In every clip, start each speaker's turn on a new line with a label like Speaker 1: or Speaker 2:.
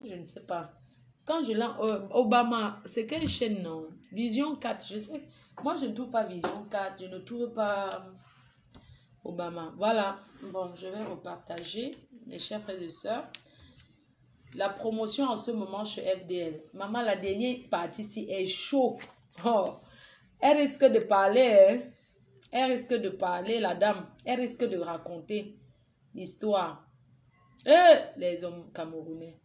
Speaker 1: Je ne sais pas. Quand je l'ai... Obama, c'est quelle chaîne, non? Vision 4, je sais. Moi, je ne trouve pas Vision 4. Je ne trouve pas Obama. Voilà. Bon, je vais repartager, mes chers frères et sœurs. La promotion en ce moment chez FDL. Maman, la dernière partie ici est chaud. Oh. Elle risque de parler, hein? Elle risque de parler, la dame. Elle risque de raconter l'histoire. Les hommes camerounais.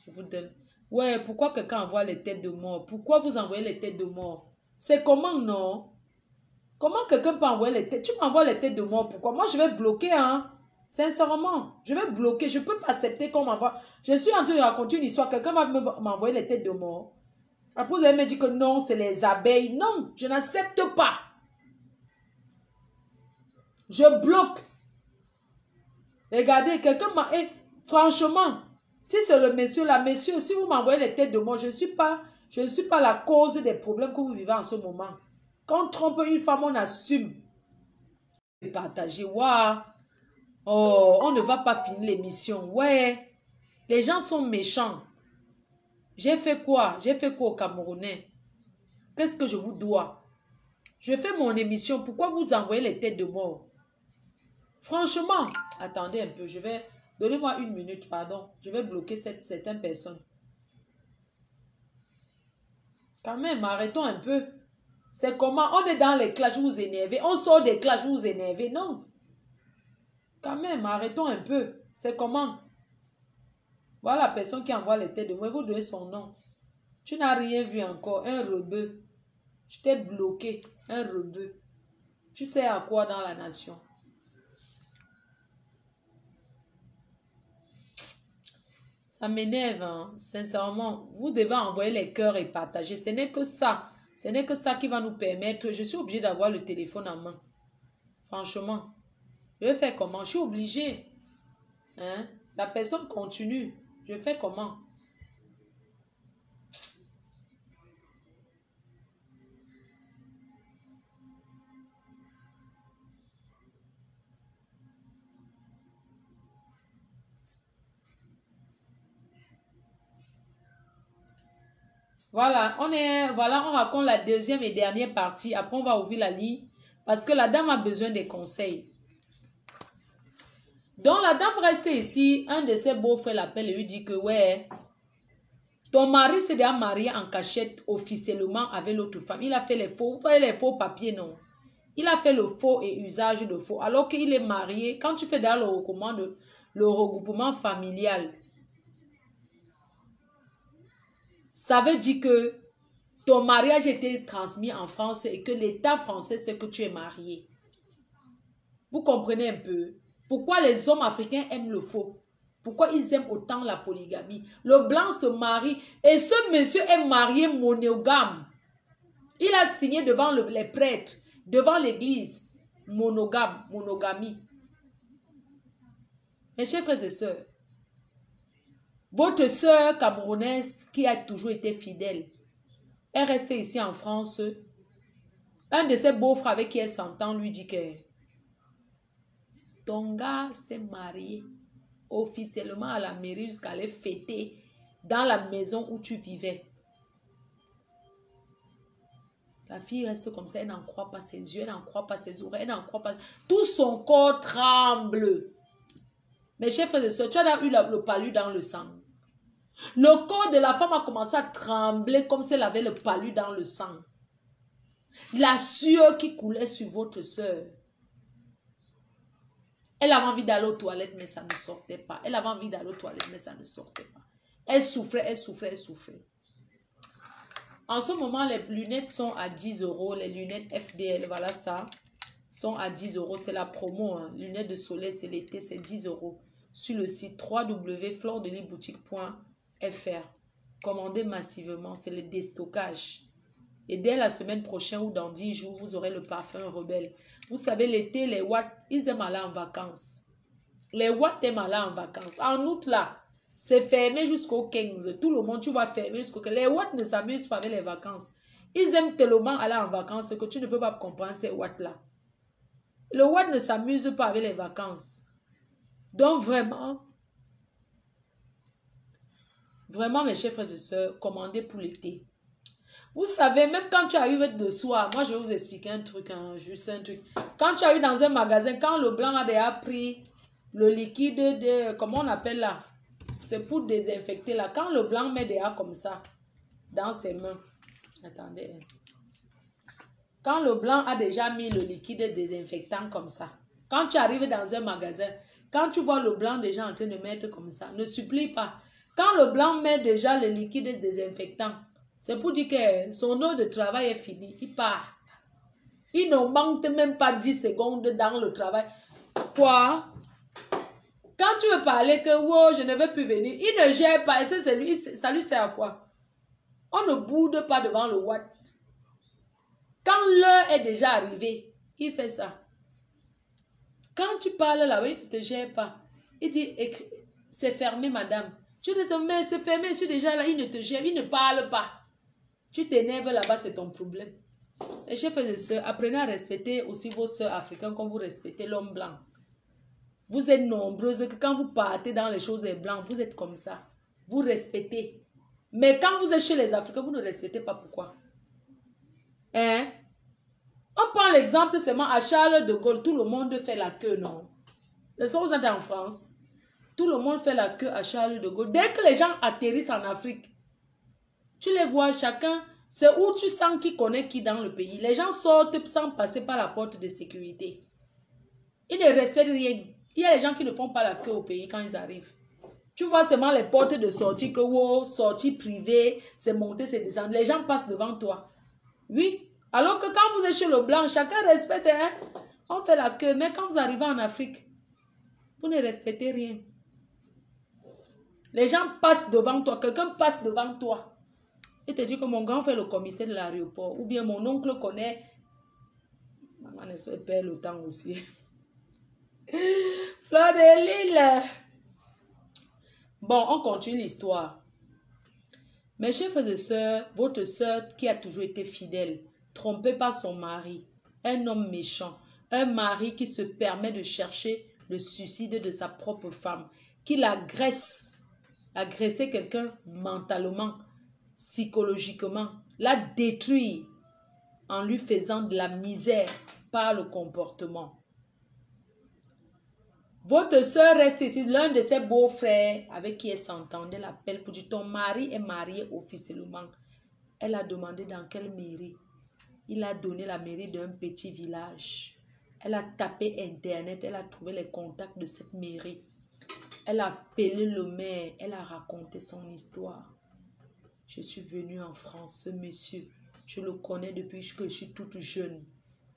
Speaker 1: Je vous donne. Ouais, pourquoi quelqu'un envoie les têtes de mort? Pourquoi vous envoyez les têtes de mort? C'est comment, non? Comment quelqu'un peut envoyer les têtes? Tu m'envoies les têtes de mort, pourquoi? Moi, je vais bloquer, hein? Sincèrement, je vais bloquer. Je ne peux pas accepter qu'on m'envoie. Je suis en train de raconter une histoire. Quelqu'un va m'envoyer les têtes de mort. Après, vous allez me dire que non, c'est les abeilles. Non, je n'accepte pas. Je bloque. Regardez, quelqu'un m'a... franchement, si c'est le monsieur là, monsieur, si vous m'envoyez les têtes de mort, je ne suis pas la cause des problèmes que vous vivez en ce moment. Quand on trompe une femme, on assume. Et partager, waouh. Oh, on ne va pas finir l'émission. Ouais, les gens sont méchants. J'ai fait quoi? J'ai fait quoi aux Camerounais? Qu'est-ce que je vous dois? Je fais mon émission. Pourquoi vous envoyez les têtes de mort? Franchement, attendez un peu. Je vais... Donnez-moi une minute, pardon. Je vais bloquer certaines personnes. Quand même, arrêtons un peu. C'est comment? On est dans les clashs, vous vous énervez. On sort des clashs, vous vous énervez. Non. Quand même, arrêtons un peu. C'est comment? Voilà la personne qui envoie les têtes de moi. Vous donnez son nom. Tu n'as rien vu encore. Un rebeu. Je t'ai bloqué. Un rebeu. Tu sais à quoi dans la nation? Ça m'énerve, hein? Sincèrement. Vous devez envoyer les cœurs et partager. Ce n'est que ça. Ce n'est que ça qui va nous permettre. Je suis obligée d'avoir le téléphone en main. Franchement. Je vais faire comment? Je suis obligée. Hein? La personne continue. Je fais comment? Voilà, on raconte la deuxième et dernière partie. Après, on va ouvrir la ligne parce que la dame a besoin des conseils. Donc, la dame reste ici. Un de ses beaux-frères l'appelle et lui dit que, ouais, ton mari s'est déjà marié en cachette officiellement avec l'autre femme. Il a fait vous voyez les faux papiers, non? Il a fait le faux et usage de faux. Alors qu'il est marié, quand tu fais dans le regroupement familial, ça veut dire que ton mariage a été transmis en France et que l'État français sait que tu es marié. Vous comprenez un peu? Pourquoi les hommes africains aiment le faux? Pourquoi ils aiment autant la polygamie? Le blanc se marie et ce monsieur est marié monogame. Il a signé devant les prêtres, devant l'église. Monogamie. Mes chers frères et sœurs, votre sœur camerounaise qui a toujours été fidèle, est restée ici en France. Un de ses beaux-frères avec qui elle s'entend lui dit que ton gars s'est marié officiellement à la mairie jusqu'à aller fêter dans la maison où tu vivais. La fille reste comme ça, elle n'en croit pas ses yeux, elle n'en croit pas ses oreilles, elle n'en croit pas. Tout son corps tremble. Mes chers frères et sœurs, tu as eu le palu dans le sang. Le corps de la femme a commencé à trembler comme si elle avait le palu dans le sang. La sueur qui coulait sur votre sœur. Elle avait envie d'aller aux toilettes, mais ça ne sortait pas. Elle avait envie d'aller aux toilettes, mais ça ne sortait pas. Elle souffrait, elle souffrait, elle souffrait. En ce moment, les lunettes sont à 10 €. Les lunettes FDL, voilà ça, sont à 10 €. C'est la promo. Hein. Lunettes de soleil, c'est l'été, c'est 10 €. Sur le site www.flordeliboutique.fr. Commandez massivement, c'est le déstockage. Et dès la semaine prochaine ou dans 10 jours, vous aurez le parfum rebelle. Vous savez, l'été, les Watts, ils aiment aller en vacances. Les Watts aiment aller en vacances. En août, là, c'est fermé jusqu'au 15. Tout le monde, tu vas fermer jusqu'au 15. Les Watts ne s'amusent pas avec les vacances. Ils aiment tellement aller en vacances que tu ne peux pas comprendre ces Watts-là. Le Watt ne s'amuse pas avec les vacances. Donc, vraiment, Vraiment, mes chers frères et sœurs, commandez pour l'été. Vous savez, même quand tu arrives de soir, moi je vais vous expliquer un truc, hein, juste un truc. Quand tu arrives dans un magasin, quand le blanc a déjà pris le liquide de, comment on appelle là? C'est pour désinfecter là. Quand le blanc met déjà comme ça, dans ses mains. Attendez. Quand le blanc a déjà mis le liquide désinfectant comme ça. Quand tu arrives dans un magasin, quand tu vois le blanc déjà en train de mettre comme ça, ne supplie pas. Quand le blanc met déjà le liquide désinfectant, c'est pour dire que son heure de travail est finie. Il part. Il ne manque même pas 10 secondes dans le travail. Quoi? Quand tu veux parler que wow, je ne veux plus venir, il ne gère pas. Et ça lui sert à quoi? On ne boude pas devant le watt. Quand l'heure est déjà arrivée, il fait ça. Quand tu parles là-bas, il ne te gère pas. Il dit, c'est fermé, madame. Tu dis, mais c'est fermé, je suis déjà là, il ne te gère, il ne parle pas. Tu t'énerves là-bas, c'est ton problème. Les chefs et sœurs, apprenez à respecter aussi vos sœurs africaines comme vous respectez l'homme blanc. Vous êtes nombreuses que quand vous partez dans les choses des blancs, vous êtes comme ça. Vous respectez. Mais quand vous êtes chez les Africains, vous ne respectez pas. Pourquoi? Hein? On prend l'exemple seulement à Charles de Gaulle. Tout le monde fait la queue, non? Les gens, vous êtes en France. Tout le monde fait la queue à Charles de Gaulle. Dès que les gens atterrissent en Afrique, tu les vois chacun, c'est où tu sens qui connaît qui dans le pays. Les gens sortent sans passer par la porte de sécurité. Ils ne respectent rien. Il y a les gens qui ne font pas la queue au pays quand ils arrivent. Tu vois seulement les portes de sortie que wow, sortie privée, c'est monter, c'est descendre. Les gens passent devant toi. Oui. Alors que quand vous êtes chez le blanc, chacun respecte. Hein? On fait la queue. Mais quand vous arrivez en Afrique, vous ne respectez rien. Les gens passent devant toi. Quelqu'un passe devant toi. Il te dit que mon grand fait le commissaire de l'aéroport. Ou bien mon oncle connaît. Maman espère perdre le temps aussi. Fleur de Lille. Bon, on continue l'histoire. Mes chers frères et sœurs, votre sœur qui a toujours été fidèle, trompée par son mari, un homme méchant, un mari qui se permet de chercher le suicide de sa propre femme, qui l'agresse, agresser quelqu'un mentalement, psychologiquement, la détruire en lui faisant de la misère par le comportement. Votre soeur reste ici, l'un de ses beaux-frères avec qui elle s'entendait l'appelle pour dire ton mari est marié officiellement. Elle a demandé dans quelle mairie. Il a donné la mairie d'un petit village. Elle a tapé internet, elle a trouvé les contacts de cette mairie. Elle a appelé le maire, elle a raconté son histoire. Je suis venue en France, ce monsieur, je le connais depuis que je suis toute jeune.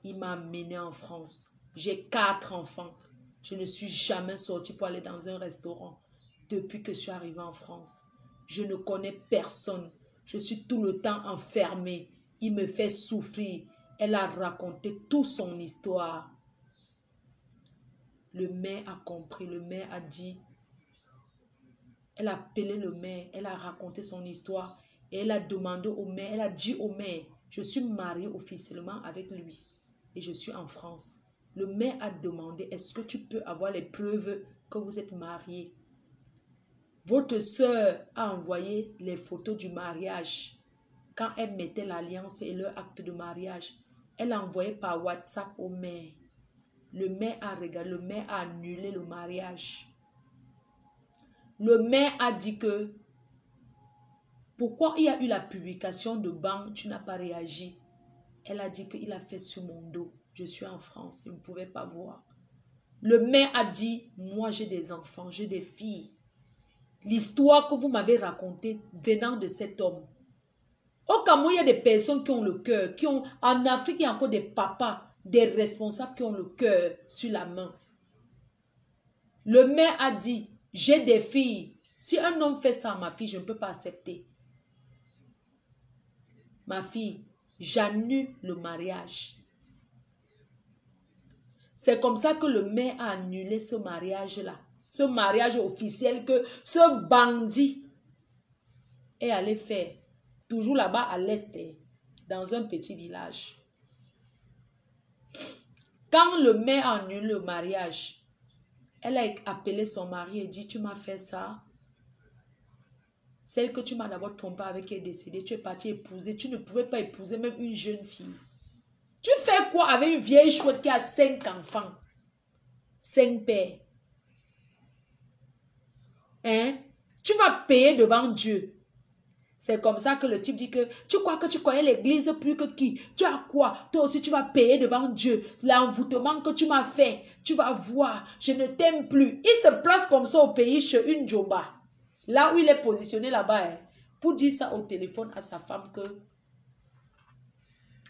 Speaker 1: Il m'a amenée en France. J'ai 4 enfants. Je ne suis jamais sortie pour aller dans un restaurant depuis que je suis arrivée en France. Je ne connais personne. Je suis tout le temps enfermée. Il me fait souffrir. Elle a raconté toute son histoire. Le maire a compris. Le maire a dit. Elle a appelé le maire. Elle a raconté son histoire. Et elle a demandé au maire. Elle a dit au maire, je suis mariée officiellement avec lui. Et je suis en France. Le maire a demandé, est-ce que tu peux avoir les preuves que vous êtes mariés? Votre soeur a envoyé les photos du mariage. Quand elle mettait l'alliance et leur acte de mariage, elle a envoyé par WhatsApp au maire. Le maire a regardé, le maire a annulé le mariage. Le maire a dit que, pourquoi il y a eu la publication de banque, tu n'as pas réagi? Elle a dit qu'il a fait sur mon dos. Je suis en France, il ne pouvait pas voir. Le maire a dit, moi j'ai des enfants, j'ai des filles. L'histoire que vous m'avez racontée venant de cet homme. Au Cameroun, il y a des personnes qui ont le cœur, en Afrique, il y a encore des papas, des responsables qui ont le cœur sur la main. Le maire a dit, j'ai des filles. Si un homme fait ça à ma fille, je ne peux pas accepter. Ma fille, j'annule le mariage. C'est comme ça que le maire a annulé ce mariage-là. Ce mariage officiel que ce bandit est allé faire. Toujours là-bas à l'est, dans un petit village. Quand le maire a annulé le mariage, elle a appelé son mari et dit, tu m'as fait ça. celle que tu m'as d'abord trompée avec qui est décédée, tu es parti épouser. Tu ne pouvais pas épouser même une jeune fille. Tu fais quoi avec une vieille chouette qui a 5 enfants? 5 pères. Hein? Tu vas payer devant Dieu. C'est comme ça que le type dit que tu crois que tu connais l'église plus que qui? Tu as quoi? Toi aussi tu vas payer devant Dieu. L'envoûtement que tu m'as fait, tu vas voir. Je ne t'aime plus. Il se place comme ça au pays chez une Djoba. Là où il est positionné là-bas. Hein, pour dire ça au téléphone à sa femme que...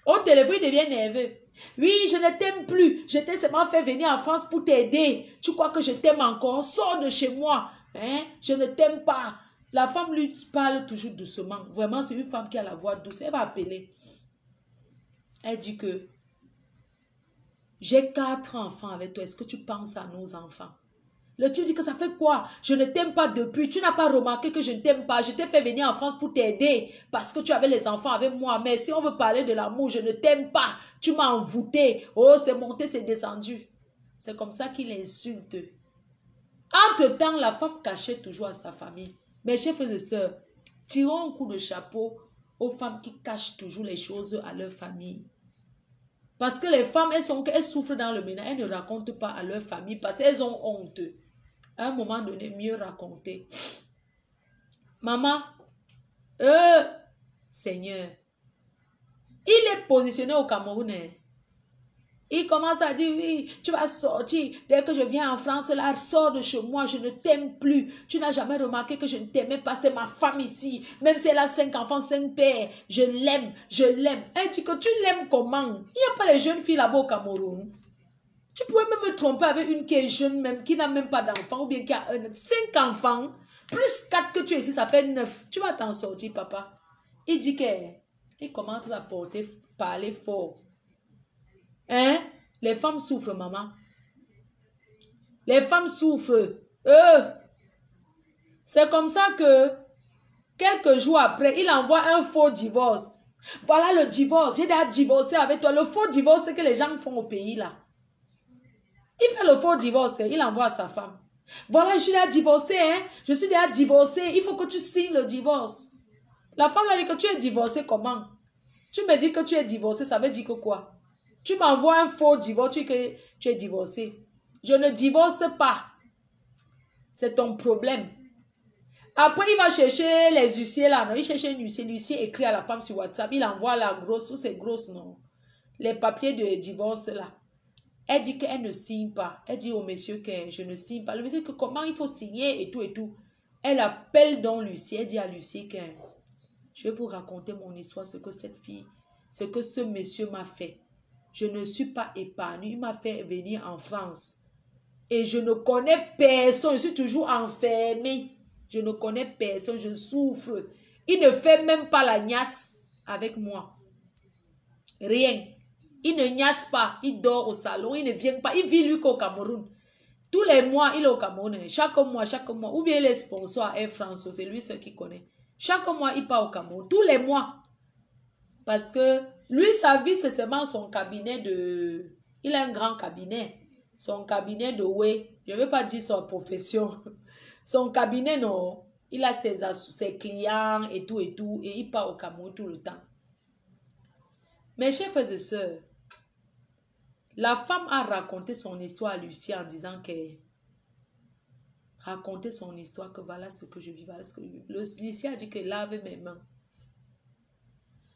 Speaker 1: Au téléphone il devient nerveux. Oui, je ne t'aime plus. Je t'ai seulement fait venir en France pour t'aider. Tu crois que je t'aime encore? Sors de chez moi. Hein? Je ne t'aime pas. La femme lui parle toujours doucement. Vraiment, c'est une femme qui a la voix douce. Elle va appeler. Elle dit que j'ai 4 enfants avec toi. Est-ce que tu penses à nos enfants? Le type dit que ça fait quoi? Je ne t'aime pas depuis. Tu n'as pas remarqué que je ne t'aime pas. Je t'ai fait venir en France pour t'aider parce que tu avais les enfants avec moi. Mais si on veut parler de l'amour, je ne t'aime pas. Tu m'as envoûté. Oh, c'est monté, c'est descendu. C'est comme ça qu'il insulte. Entre-temps, la femme cachait toujours à sa famille. Mes chers et sœurs, tirons un coup de chapeau aux femmes qui cachent toujours les choses à leur famille. Parce que les femmes, elles souffrent dans le ménage, elles ne racontent pas à leur famille parce qu'elles ont honte. À un moment donné, mieux raconter. Maman, Seigneur, il est positionné au Cameroun. Il commence à dire, oui, tu vas sortir. Dès que je viens en France, là, sors de chez moi, je ne t'aime plus. Tu n'as jamais remarqué que je ne t'aimais pas, c'est ma femme ici. Même si elle a 5 enfants, 5 pères, je l'aime, je l'aime. Elle dit que tu l'aimes comment? Il n'y a pas les jeunes filles là-bas au Cameroun. Tu pourrais même me tromper avec une qui est jeune, même, qui n'a même pas d'enfants, ou bien qui a 5 enfants, plus 4 que tu es ici, ça fait 9. Tu vas t'en sortir, papa. Il dit qu'il commence à parler fort. Hein? Les femmes souffrent, maman. Les femmes souffrent. C'est comme ça que, quelques jours après, il envoie un faux divorce. Voilà le divorce. J'ai déjà divorcé avec toi. Le faux divorce, c'est que les gens font au pays, là. Il fait le faux divorce. Il envoie à sa femme. Voilà, je suis déjà divorcé, hein. Je suis déjà divorcé. Il faut que tu signes le divorce. La femme a dit que tu es divorcé comment? Tu me dis que tu es divorcé, ça veut dire que quoi? Tu m'envoies un faux divorce, tu dis que tu es divorcé. Je ne divorce pas. C'est ton problème. Après, il va chercher les huissiers là. Non? Il cherche un huissier. L'huissier écrit à la femme sur WhatsApp. Il envoie la grosse ou c'est grosse, non? Les papiers de divorce là. Elle dit qu'elle ne signe pas. Elle dit au monsieur que je ne signe pas. Le monsieur dit que comment il faut signer et tout et tout. Elle appelle donc l'huissier. Elle dit à l'huissier que je vais vous raconter mon histoire, ce que cette fille, ce que ce monsieur m'a fait. Je ne suis pas épargnée. Il m'a fait venir en France. Et je ne connais personne. Je suis toujours enfermée. Je ne connais personne. Je souffre. Il ne fait même pas la niasse avec moi. Rien. Il ne niasse pas. Il dort au salon. Il ne vient pas. Il vit lui qu'au Cameroun. Tous les mois, il est au Cameroun. Chaque mois. Ou bien il est sponsor à Air France. C'est lui seul qui connaît. Chaque mois, il part au Cameroun. Tous les mois. Parce que lui, sa vie, c'est seulement son cabinet de... Il a un grand cabinet. Son cabinet de je ne veux pas dire sa profession. Son cabinet, non. Il a ses clients et tout et tout. Et il part au Cameroun tout le temps. Mes chers frères et sœurs, la femme a raconté son histoire à Lucie en disant qu'elle racontait son histoire, que voilà ce que je vis, voilà ce que je vis. Lucie a dit qu'elle lave mes mains.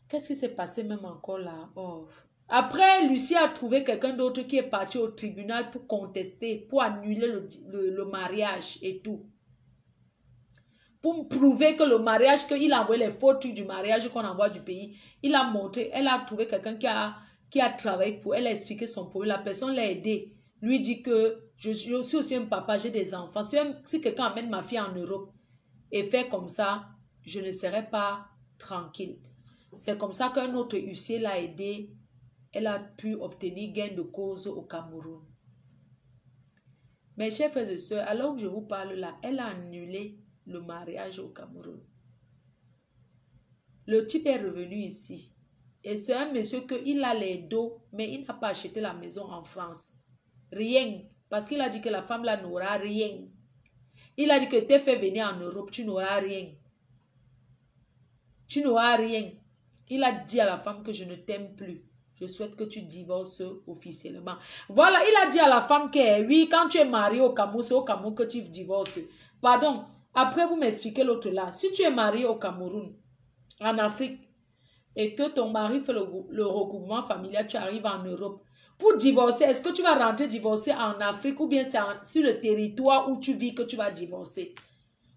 Speaker 1: Qu'est-ce qui s'est passé même encore là? Oh. Après, Lucie a trouvé quelqu'un d'autre qui est parti au tribunal pour contester, pour annuler le mariage et tout. Pour prouver que le mariage, qu'il a envoyé les photos du mariage qu'on envoie du pays, il a montré, elle a trouvé quelqu'un qui a travaillé pour elle, a expliqué son problème. La personne l'a aidé. Lui dit que je suis aussi un papa, j'ai des enfants. Si quelqu'un amène ma fille en Europe et fait comme ça, je ne serai pas tranquille. C'est comme ça qu'un autre huissier l'a aidé. Elle a pu obtenir gain de cause au Cameroun. Mes chers frères et sœurs, alors que je vous parle là, elle a annulé le mariage au Cameroun. Le type est revenu ici. Et c'est un monsieur qu'il a les dos, mais il n'a pas acheté la maison en France. Rien. Parce qu'il a dit que la femme là n'aura rien. Il a dit que t'es fait venir en Europe, tu n'auras rien. Tu n'auras rien. Il a dit à la femme que je ne t'aime plus. Je souhaite que tu divorces officiellement. Voilà, il a dit à la femme que oui, quand tu es marié au Cameroun, c'est au Cameroun que tu divorces. Pardon, après vous m'expliquez l'autre là. Si tu es marié au Cameroun, en Afrique, et que ton mari fait le regroupement familial, tu arrives en Europe. Pour divorcer, est-ce que tu vas rentrer divorcer en Afrique ou bien c'est sur le territoire où tu vis que tu vas divorcer?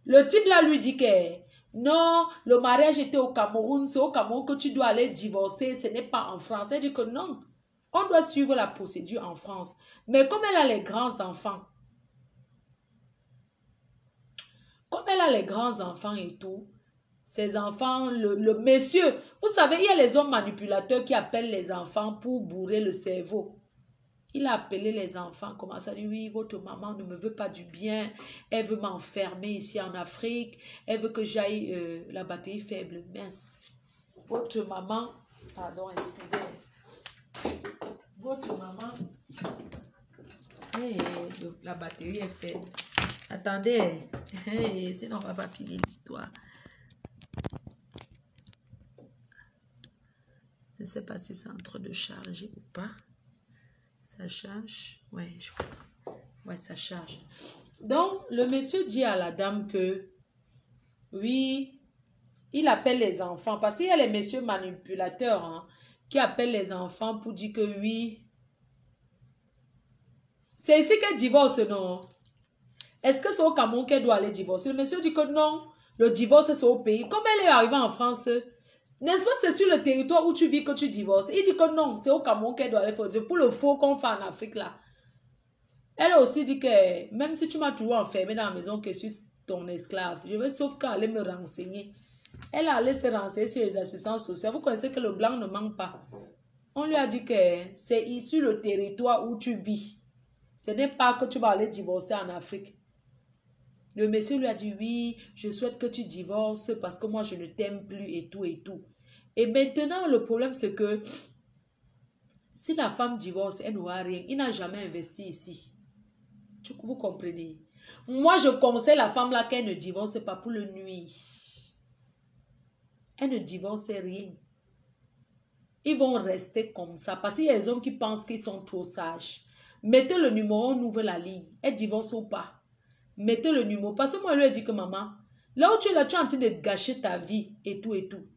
Speaker 1: Le type là lui dit que non, le mariage était au Cameroun, c'est au Cameroun que tu dois aller divorcer, ce n'est pas en France. Elle dit que non, on doit suivre la procédure en France. Mais comme elle a les grands enfants, et tout, ces enfants, le monsieur, vous savez, il y a les hommes manipulateurs qui appellent les enfants pour bourrer le cerveau. Il a appelé les enfants, commence à dire, oui, votre maman ne me veut pas du bien, elle veut m'enfermer ici en Afrique, elle veut que j'aille la batterie faible, mince. Votre maman, pardon, excusez, votre maman, la batterie est faible. Attendez, sinon on va pas finir l'histoire. Je ne sais pas si c'est en train de charger ou pas. Ça charge? Ouais, je crois. Ouais, ça charge. Donc, le monsieur dit à la dame que, oui, il appelle les enfants. Parce qu'il y a les messieurs manipulateurs hein, qui appellent les enfants pour dire que oui. C'est ici qu'elle divorce, non? Est-ce que c'est au Cameroun qu'elle doit aller divorcer? Le monsieur dit que non, le divorce c'est au pays. Comme elle est arrivée en France, n'est-ce pas, c'est sur le territoire où tu vis que tu divorces. Il dit que non, c'est au Cameroun qu'elle doit aller faire. Pour le faux qu'on fait en Afrique là. Elle a aussi dit que même si tu m'as toujours enfermé dans la maison que je suis ton esclave, je vais sauf qu'à aller me renseigner. Elle a allé se renseigner sur les assistances sociales. Vous connaissez que le blanc ne manque pas. On lui a dit que c'est ici le territoire où tu vis. Ce n'est pas que tu vas aller divorcer en Afrique. Le monsieur lui a dit, oui, je souhaite que tu divorces parce que moi, je ne t'aime plus et tout et tout. Et maintenant, le problème, c'est que si la femme divorce, elle n'aura rien. Il n'a jamais investi ici. Vous comprenez? Moi, je conseille la femme là qu'elle ne divorce pas pour le nuit. Elle ne divorce rien. Ils vont rester comme ça parce qu'il y a des hommes qui pensent qu'ils sont trop sages. Mettez le numéro, on ouvre la ligne. Elle divorce ou pas? Mettez le numéro. Parce que moi, elle lui a dit que maman, là où tu es là, tu es en train de gâcher ta vie et tout et tout.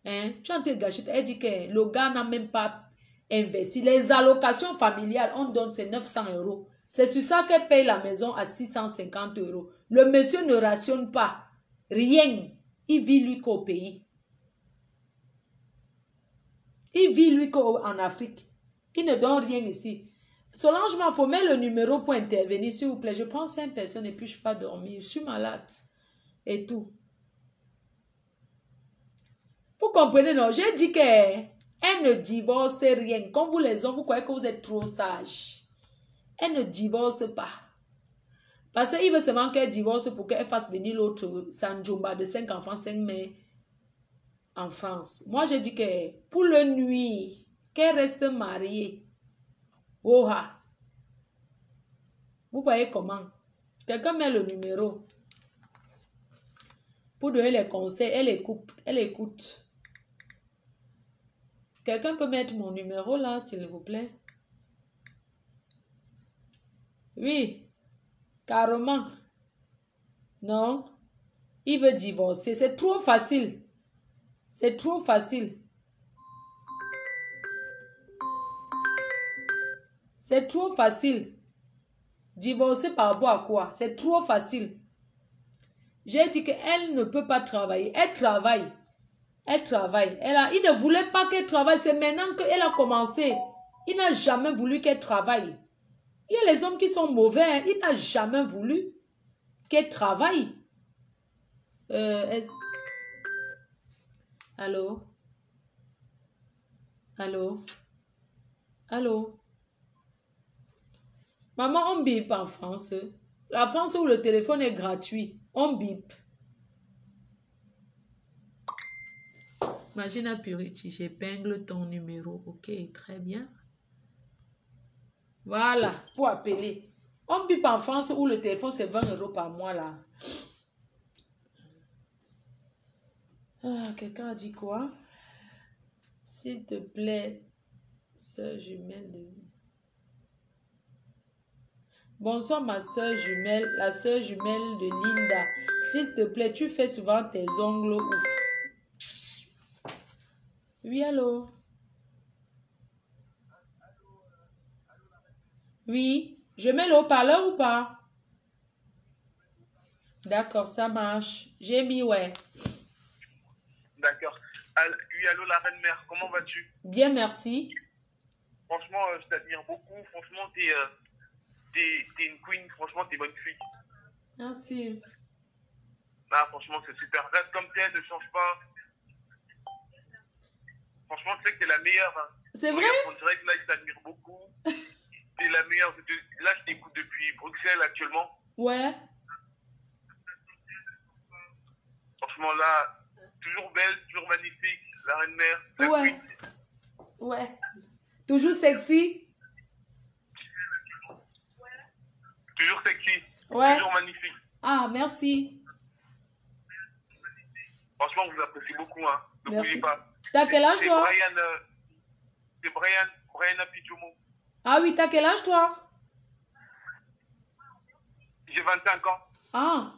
Speaker 1: Hein? Tu es en train de gâcher. Elle dit que le gars n'a même pas investi. Les allocations familiales, on donne c'est 900 €. C'est sur ça qu'elle paye la maison à 650 €. Le monsieur ne rationne pas. Rien. Il vit lui qu'au pays. Il vit lui qu'en Afrique. Il ne donne rien ici. Solange, il faut mettre le numéro pour intervenir, s'il vous plaît. Je prends 5 personnes et puis je ne peux pas dormir. Je suis malade. Et tout. Vous comprenez, non? J'ai dit qu'elle ne divorce rien. Comme vous les hommes, vous croyez que vous êtes trop sages. Elle ne divorce pas. Parce qu'il veut seulement qu'elle divorce pour qu'elle fasse venir l'autre Sanjomba de 5 enfants, 5 mères en France. Moi, j'ai dit que pour le nuit, qu'elle reste mariée. Oha. Vous voyez comment? Quelqu'un met le numéro. Pour donner les conseils, elle écoute. Elle écoute. Quelqu'un peut mettre mon numéro là, s'il vous plaît? Oui. Carrément. Non. Il veut divorcer. C'est trop facile. C'est trop facile. C'est trop facile. Divorcer par rapport à quoi? C'est trop facile. J'ai dit qu'elle ne peut pas travailler. Elle travaille. Elle travaille. Il ne voulait pas qu'elle travaille. C'est maintenant qu'elle a commencé. Il n'a jamais voulu qu'elle travaille. Il y a les hommes qui sont mauvais. Hein. Il n'a jamais voulu qu'elle travaille. Allô? Allô? Allô? Maman, on bip en France. La France où le téléphone est gratuit. On bip. Imagine Purity, j'épingle ton numéro. Ok, très bien. Voilà, pour appeler. On bip en France où le téléphone c'est 20 € par mois là. Ah, quelqu'un a dit quoi? S'il te plaît, sœur jumelle de... Bonsoir, ma sœur jumelle, la sœur jumelle de Linda. S'il te plaît, tu fais souvent tes ongles où? Oui, allô? Oui. Je mets le haut-parleur ou pas? D'accord, ça marche. J'ai mis, ouais.
Speaker 2: D'accord. Oui, allô, la reine mère, comment vas-tu?
Speaker 1: Bien, merci.
Speaker 2: Franchement, je t'admire beaucoup. Franchement, t'es une queen. Franchement, t'es bonne fille.
Speaker 1: Merci.
Speaker 2: Ah, franchement, c'est super. Reste comme t'es, ne change pas. Franchement, tu sais que t'es la meilleure. Hein.
Speaker 1: C'est vrai?
Speaker 2: Regarde, on dirait que là, je t'admire beaucoup. T'es la meilleure. Là, je t'écoute depuis Bruxelles actuellement.
Speaker 1: Ouais.
Speaker 2: Franchement, là, toujours belle, toujours magnifique. La reine mère, la
Speaker 1: Ouais.
Speaker 2: queen.
Speaker 1: Ouais. Toujours sexy?
Speaker 2: Toujours sexy.
Speaker 1: Ouais.
Speaker 2: Toujours magnifique.
Speaker 1: Ah, merci.
Speaker 2: Franchement, on vous apprécie beaucoup. Hein. Ne
Speaker 1: Merci.
Speaker 2: bougez pas.
Speaker 1: T'as quel âge,
Speaker 2: C'est
Speaker 1: toi?
Speaker 2: Brian Apidjomo.
Speaker 1: Ah oui, t'as quel âge, toi?
Speaker 2: J'ai 25 ans.
Speaker 1: Ah.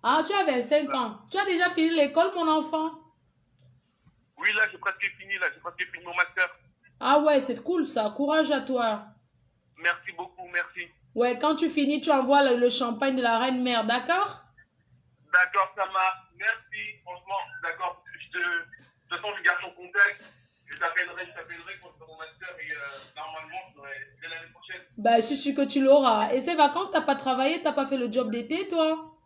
Speaker 1: Ah, tu as 25 ans. Tu as déjà fini l'école, mon enfant?
Speaker 2: Oui, là, j'ai presque fini. J'ai presque fini mon master.
Speaker 1: Ah ouais, c'est cool ça. Courage à toi.
Speaker 2: Merci beaucoup, merci.
Speaker 1: Ouais, quand tu finis, tu envoies le champagne de la reine mère, d'accord?
Speaker 2: D'accord, ça marche. Merci, franchement, d'accord. De toute façon, je garde ton contact. Je t'appellerai quand je ferai mon master et normalement, dès l'année prochaine.
Speaker 1: Bah, je suis sûre que tu l'auras. Et ces vacances, t'as pas travaillé, t'as pas fait le job d'été, toi?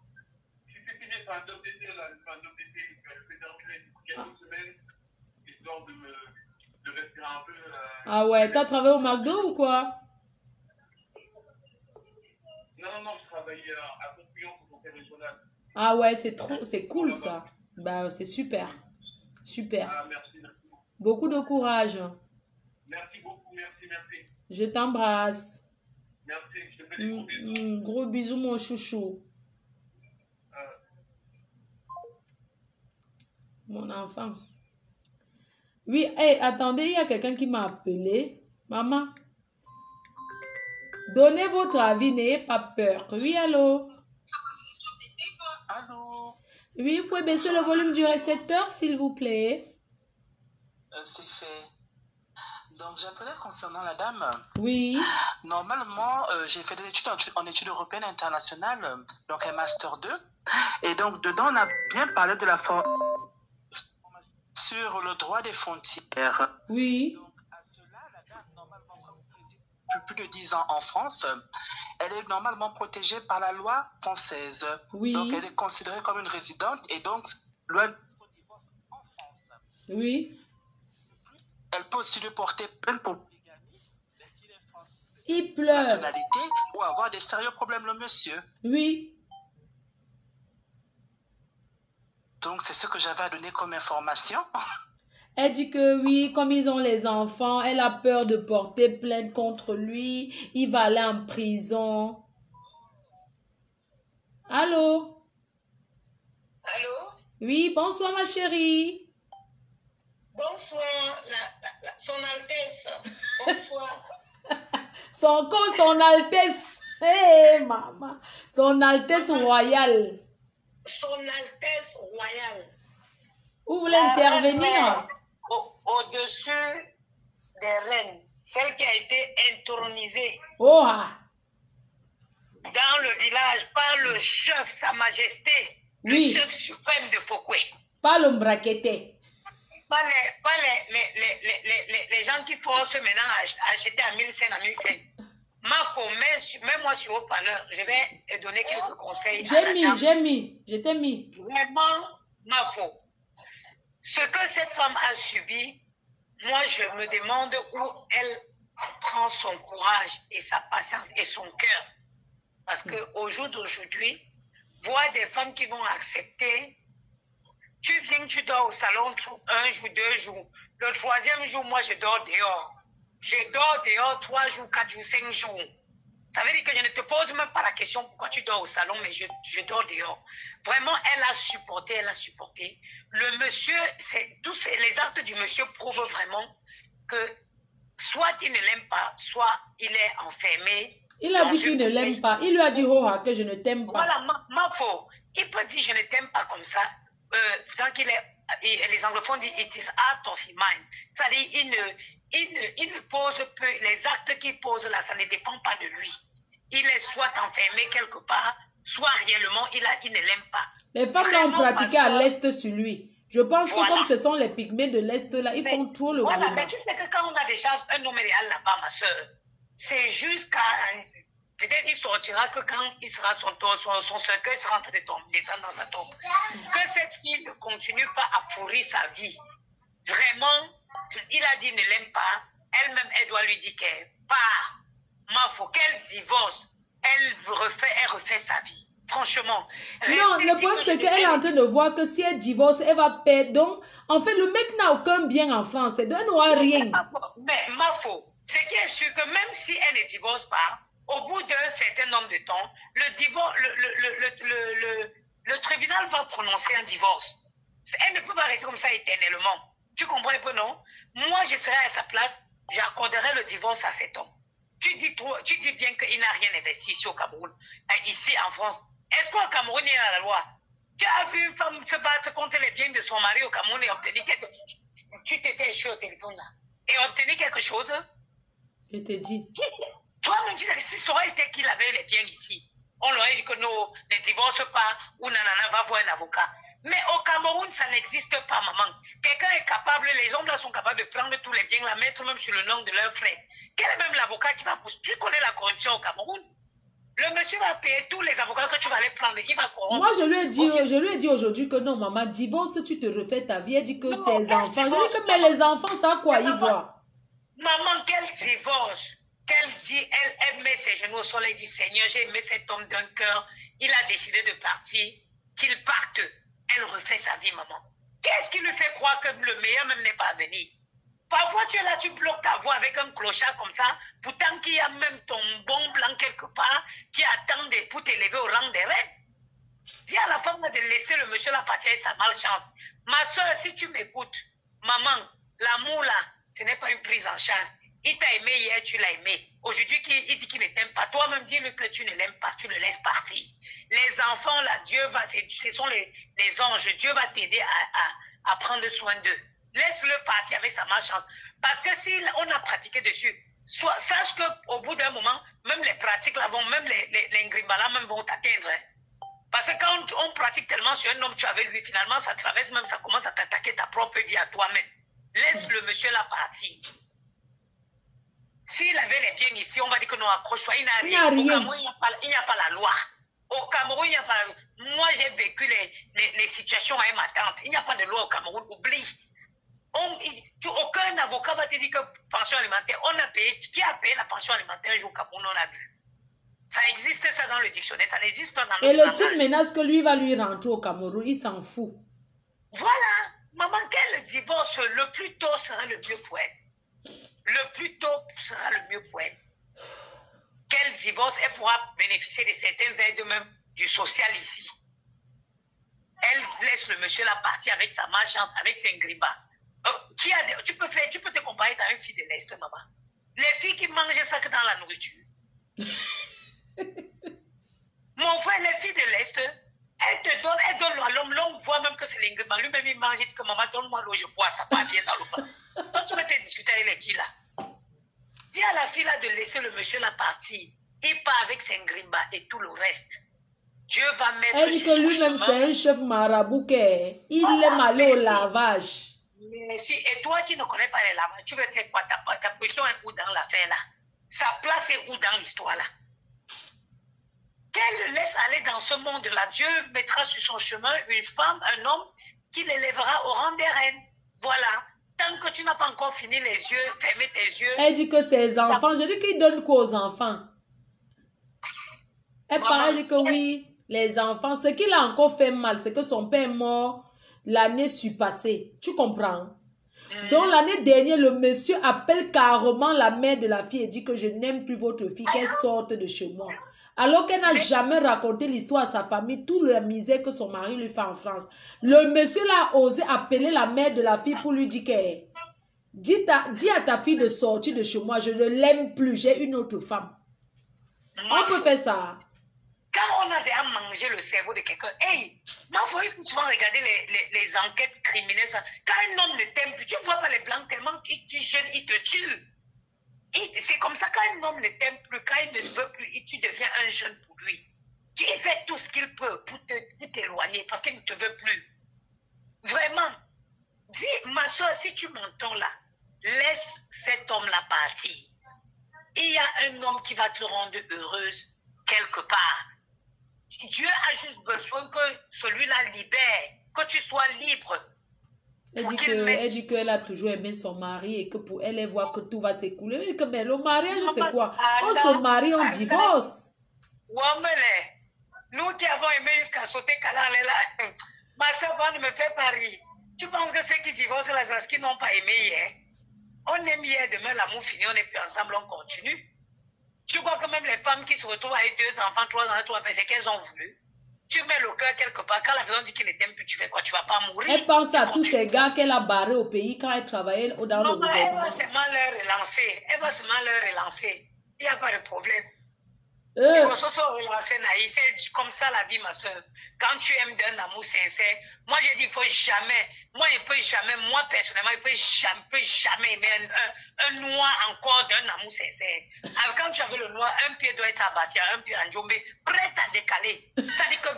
Speaker 2: Si c'est fini, c'est un job d'été, là. C'est un job d'été. Je vais terminer quelques semaines, histoire de respirer un peu.
Speaker 1: Ah ouais, t'as travaillé au McDo ou quoi?
Speaker 2: Non, je travaille à Confluence au conseil régional.
Speaker 1: Ah ouais, c'est cool ça. Bah, c'est super. Super.
Speaker 2: Ah, merci beaucoup.
Speaker 1: Beaucoup de courage.
Speaker 2: Merci beaucoup, merci.
Speaker 1: Je t'embrasse.
Speaker 2: Merci, je te fais des gros bisous.
Speaker 1: Gros bisous, mon chouchou. Mon enfant. Oui, hey, attendez, il y a quelqu'un qui m'a appelé. Maman, donnez votre avis, n'ayez pas peur. Oui, allô?
Speaker 3: Allô?
Speaker 1: Oui, vous pouvez baisser le volume du récepteur, s'il vous plaît.
Speaker 3: C'est fait. Donc, j'appelais concernant la dame.
Speaker 1: Oui.
Speaker 3: Normalement, j'ai fait des études en études européennes internationales, donc un Master 2. Et donc, dedans, on a bien parlé de la formation sur le droit des frontières.
Speaker 1: Oui.
Speaker 3: Donc, à cela, la dame, normalement, comme vous réside depuis plus de 10 ans en France, elle est normalement protégée par la loi française.
Speaker 1: Oui.
Speaker 3: Donc, elle est considérée comme une résidente et donc, loi de divorce en France.
Speaker 1: Oui.
Speaker 3: Elle peut aussi lui porter plainte pour polygamie,
Speaker 1: il pleure.
Speaker 3: Nationalité ou avoir des sérieux problèmes, le monsieur.
Speaker 1: Oui.
Speaker 3: Donc, c'est ce que j'avais à donner comme information.
Speaker 1: Elle dit que oui, comme ils ont les enfants, elle a peur de porter plainte contre lui. Il va aller en prison. Allô?
Speaker 4: Allô?
Speaker 1: Oui, bonsoir ma chérie.
Speaker 4: Bonsoir, son Altesse. Bonsoir.
Speaker 1: Son Altesse. Hé, maman. Son Altesse royale.
Speaker 4: Son Altesse royale.
Speaker 1: Vous voulez intervenir?
Speaker 4: Au-dessus des reines. Celle qui a été intronisée.
Speaker 1: Oh!
Speaker 4: Dans le village par le chef, Sa Majesté.
Speaker 1: Oui.
Speaker 4: Le chef suprême de Fouquet.
Speaker 1: Pas l'ombraqueté.
Speaker 4: Pas les gens qui forcent maintenant à acheter à 1500 à 1500. Marco, mets-moi sur haut-parleur. Je vais donner quelques conseils.
Speaker 1: J'ai mis. Je t'ai mis.
Speaker 4: Vraiment, Marco. Ce que cette femme a subi, moi, je me demande où elle prend son courage et sa patience et son cœur. Parce qu'au jour d'aujourd'hui, voir des femmes qui vont accepter, tu viens, tu dors au salon un jour, 2 jours. Le 3e jour, moi, je dors dehors. Je dors dehors 3 jours, 4 jours, 5 jours. Ça veut dire que je ne te pose même pas la question pourquoi tu dors au salon, mais je dors dehors. Vraiment, elle a supporté, elle a supporté. Le monsieur, les actes du monsieur prouvent vraiment que soit il ne l'aime pas, soit il est enfermé.
Speaker 1: Il a dit qu'il ne l'aime pas. Il lui a dit, oh, que je ne t'aime pas.
Speaker 4: Voilà, ma faux. Il peut dire, je ne t'aime pas comme ça. Tant qu'il est, et les anglophones disent, it is out of his mind. C'est-à-dire, il ne pose peu, les actes qu'il pose là, ça ne dépend pas de lui. Il est soit enfermé quelque part, soit réellement, il ne l'aime pas.
Speaker 1: Les femmes l'ont pratiqué à l'Est sur lui. Je pense que comme ce sont les pygmées de l'Est là, ils font trop le
Speaker 4: Voilà,
Speaker 1: gouvernement.
Speaker 4: mais tu sais que quand on a déjà un homme réel là-bas, ma soeur, c'est jusqu'à... Peut-être il sortira que quand il sera son cercueil sera en train de descendre dans sa tombe. Que cette fille ne continue pas à pourrir sa vie. Vraiment, il a dit ne l'aime pas. Elle-même, elle doit lui dire qu'elle part. Qu'elle divorce. Elle refait sa vie. Franchement.
Speaker 1: Non, le problème c'est qu'elle est en train de voir que si elle divorce, elle va perdre. Donc, en fait, le mec n'a aucun bien en France. Elle n'aura rien.
Speaker 4: Mais ce qui est sûr que même si elle ne divorce pas, au bout d'un certain nombre de temps, le tribunal va prononcer un divorce. Elle ne peut pas rester comme ça éternellement. Tu comprends un peu, non? Moi, je serais à sa place, j'accorderais le divorce à cet homme. Tu dis bien qu'il n'a rien investi ici au Cameroun, ici en France. Est-ce qu'au Cameroun, il y a la loi? Tu as vu une femme se battre contre les biens de son mari au Cameroun et obtenir quelque chose? Tu t'étais échoué au téléphone là. Et obtenir quelque chose?
Speaker 1: Je t'ai dit.
Speaker 4: Toi-même, tu sais que si ça aurait été qu'il avait les biens ici, on leur a dit que non, ne divorce pas ou nanana, va voir un avocat. Mais au Cameroun, ça n'existe pas, maman. Quelqu'un est capable, les hommes là sont capables de prendre tous les biens, la mettre même sur le nom de leur frère. Quel est même l'avocat qui va pousser? Tu connais la corruption au Cameroun? Le monsieur va payer tous les avocats que tu vas aller prendre. Il va corrompre.
Speaker 1: Moi, je lui ai dit aujourd'hui que non, maman, divorce, tu te refais ta vie. Elle dit que non, ses enfants. Je dis que mais les enfants, ça quoi ils voient?
Speaker 4: Maman, quel divorce? Qu'elle dit, elle met ses genoux au sol et dit, Seigneur, j'ai aimé cet homme d'un cœur. Il a décidé de partir, qu'il parte. Elle refait sa vie, maman. Qu'est-ce qui lui fait croire que le meilleur même n'est pas à venir? Parfois, tu es là, tu bloques ta voix avec un clochard comme ça, pourtant qu'il y a même ton bon blanc quelque part qui attend pour t'élever au rang des reines. Dis à la femme de laisser le monsieur la partir avec sa malchance. Ma soeur, si tu m'écoutes, maman, l'amour là, ce n'est pas une prise en charge. Il t'a aimé hier, tu l'as aimé. Aujourd'hui, il dit qu'il ne t'aime pas. Toi-même, dis-lui que tu ne l'aimes pas, tu le laisses partir. Les enfants, là, Dieu va, ce sont les anges. Dieu va t'aider à prendre soin d'eux. Laisse-le partir avec sa malchance. Parce que si on a pratiqué dessus, sache qu'au bout d'un moment, même les pratiques là vont, même les ngrimbala même vont t'atteindre. Hein. Parce que quand on pratique tellement sur un homme, tu avais lui, finalement, ça traverse même, ça commence à t'attaquer ta propre vie à toi-même. Laisse le monsieur là partir. S'il avait les biens ici, on va dire que non, accroche-toi, il n'a rien. Au Cameroun, il n'y a pas la loi. Au Cameroun, il n'y a pas la loi. Moi, j'ai vécu les situations avec ma tante. Il n'y a pas de loi au Cameroun, oublie. Aucun avocat va te dire que pension alimentaire, on a payé, qui a payé la pension alimentaire un jour au Cameroun, on a vu. Ça existe ça dans le dictionnaire, ça n'existe pas dans notre
Speaker 1: langage. Et le type menace que lui va lui rentrer au Cameroun, il s'en fout.
Speaker 4: Voilà. Maman, quel divorce le plus tôt sera le mieux pour elle? Le plus tôt sera le mieux pour elle. Quel divorce, elle pourra bénéficier de certaines aides même du social ici. Elle laisse le monsieur là partir avec sa malchance, avec ses gribas. Tu peux te comparer à une fille de l'Est, maman. Les filles qui mangent ça que dans la nourriture. Mon frère, les filles de l'Est, elles donnent à l'homme. L'homme voit même que c'est l'ingrédient. Lui-même, il mange, il dit que maman, donne-moi l'eau, je bois, ça part bien dans le pain. Donc, tu vas te discuter avec les filles là. Dis à la fille là de laisser le monsieur là partir. Il part avec ses ngrimba et tout le reste. Dieu va mettre.
Speaker 1: Elle dit que lui-même c'est un chef marabout. Il est allé au lavage.
Speaker 4: Mais si, et toi qui ne connais pas les lavages, tu veux faire quoi? Ta position est où dans l'affaire là? Sa place est où dans l'histoire là? Qu'elle le laisse aller dans ce monde là. Dieu mettra sur son chemin une femme, un homme qui l'élèvera au rang des reines. Voilà. Tant que tu n'as pas encore fini les yeux, fermez tes yeux.
Speaker 1: Elle dit que ses enfants, je dis qu'il donne quoi aux enfants? Elle dit que oui, les enfants, ce qu'il a encore fait mal, c'est que son père est mort l'année surpassée. Tu comprends? Donc l'année dernière, le monsieur appelle carrément la mère de la fille et dit que je n'aime plus votre fille, qu'elle sorte de chez moi. Alors qu'elle n'a jamais raconté l'histoire à sa famille, tout la misère que son mari lui fait en France. Le monsieur là a osé appeler la mère de la fille pour lui dire que dis à ta fille de sortir de chez moi, je ne l'aime plus, j'ai une autre femme. On peut faire ça.
Speaker 4: Quand on a déjà mangé le cerveau de quelqu'un, hey, ma foi, il faut souvent regarder les enquêtes criminelles. Ça. Quand un homme ne t'aime plus, tu ne vois pas les blancs tellement qu'il te gêne, il te tue. C'est comme ça, quand un homme ne t'aime plus, quand il ne veut plus, tu deviens un jeune pour lui. Tu fais tout ce qu'il peut pour t'éloigner parce qu'il ne te veut plus. Vraiment. Dis, ma soeur, si tu m'entends là, laisse cet homme-là partir. Il y a un homme qui va te rendre heureuse quelque part. Dieu a juste besoin que celui-là libère, que tu sois libre.
Speaker 1: Elle dit qu'elle a toujours aimé son mari et que pour elle, elle voit que tout va s'écouler. Et que mais le mariage, c'est quoi? On se marie, on divorce.
Speaker 4: Nous qui avons aimé jusqu'à sauter Kalale là, ma soeur ne me fait pas rire. Tu penses que ceux qui divorcent là, c'est parce qu'ils n'ont pas aimé hier? On aime hier, demain l'amour finit, on n'est plus ensemble, on continue. Tu crois que même les femmes qui se retrouvent avec 2 enfants, 3 enfants, c'est qu'elles ont voulu. Tu mets le cœur quelque part. Quand la maison dit qu'il ne t'aime plus, tu fais quoi? Tu ne vas pas mourir.
Speaker 1: Elle pense à tous ces gars qu'elle a barrés au pays quand elle travaillait dans le gouvernement.
Speaker 4: Elle va seulement leur relancer. Elle va seulement leur relancer. Il n'y a pas de problème. C'est comme ça la vie, ma soeur. Quand tu aimes d'un amour sincère, moi je dis il faut jamais, moi personnellement, il peut jamais aimer un noir encore d'un amour sincère. Alors quand tu avais le noir, un pied doit être abattu, un pied en jambé, prêt à décaler. C'est-à-dire que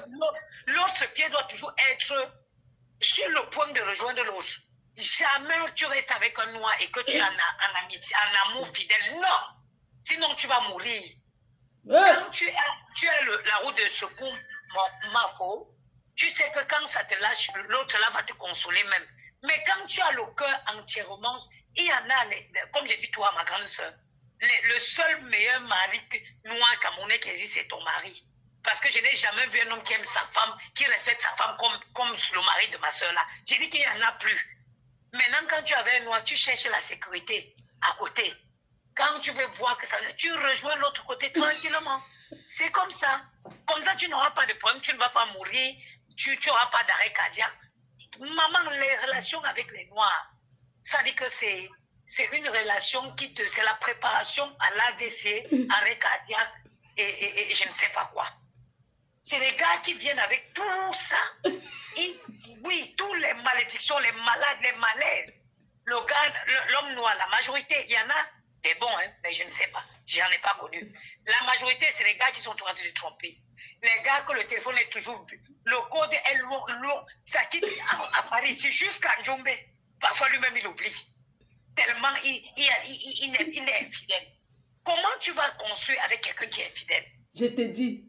Speaker 4: l'autre pied doit toujours être sur le point de rejoindre l'autre. Jamais tu restes avec un noir et que tu es en amitié, en amour fidèle. Non, sinon tu vas mourir. Quand tu as la roue de secours, ma faux, tu sais que quand ça te lâche, l'autre là va te consoler même. Mais quand tu as le cœur entièrement, il y en a, comme j'ai dit toi, ma grande soeur, le seul meilleur mari noir camerounais qui existe, c'est ton mari. Parce que je n'ai jamais vu un homme qui aime sa femme, qui respecte sa femme comme le mari de ma soeur là. J'ai dit qu'il n'y en a plus. Maintenant, quand tu avais un noir, tu cherches la sécurité à côté. Quand tu veux voir que ça, tu rejoins l'autre côté tranquillement. C'est comme ça. Comme ça, tu n'auras pas de problème, tu ne vas pas mourir, tu n'auras pas d'arrêt cardiaque. Maman, les relations avec les Noirs, ça dit que c'est une relation c'est la préparation à l'AVC, arrêt cardiaque et je ne sais pas quoi. C'est les gars qui viennent avec tout ça. Oui, toutes les malédictions, les malades, les malaises. L'homme noir, la majorité, il y en a. C'est bon, hein, mais je ne sais pas. J'en ai pas connu. La majorité, c'est les gars qui sont en train de se tromper. Les gars que le téléphone est toujours vu. Le code est lourd. Ça quitte à Paris, c'est jusqu'à Djombe. Parfois, lui-même, il oublie. Tellement il est infidèle. Comment tu vas construire avec quelqu'un qui est infidèle?
Speaker 1: Je te dis.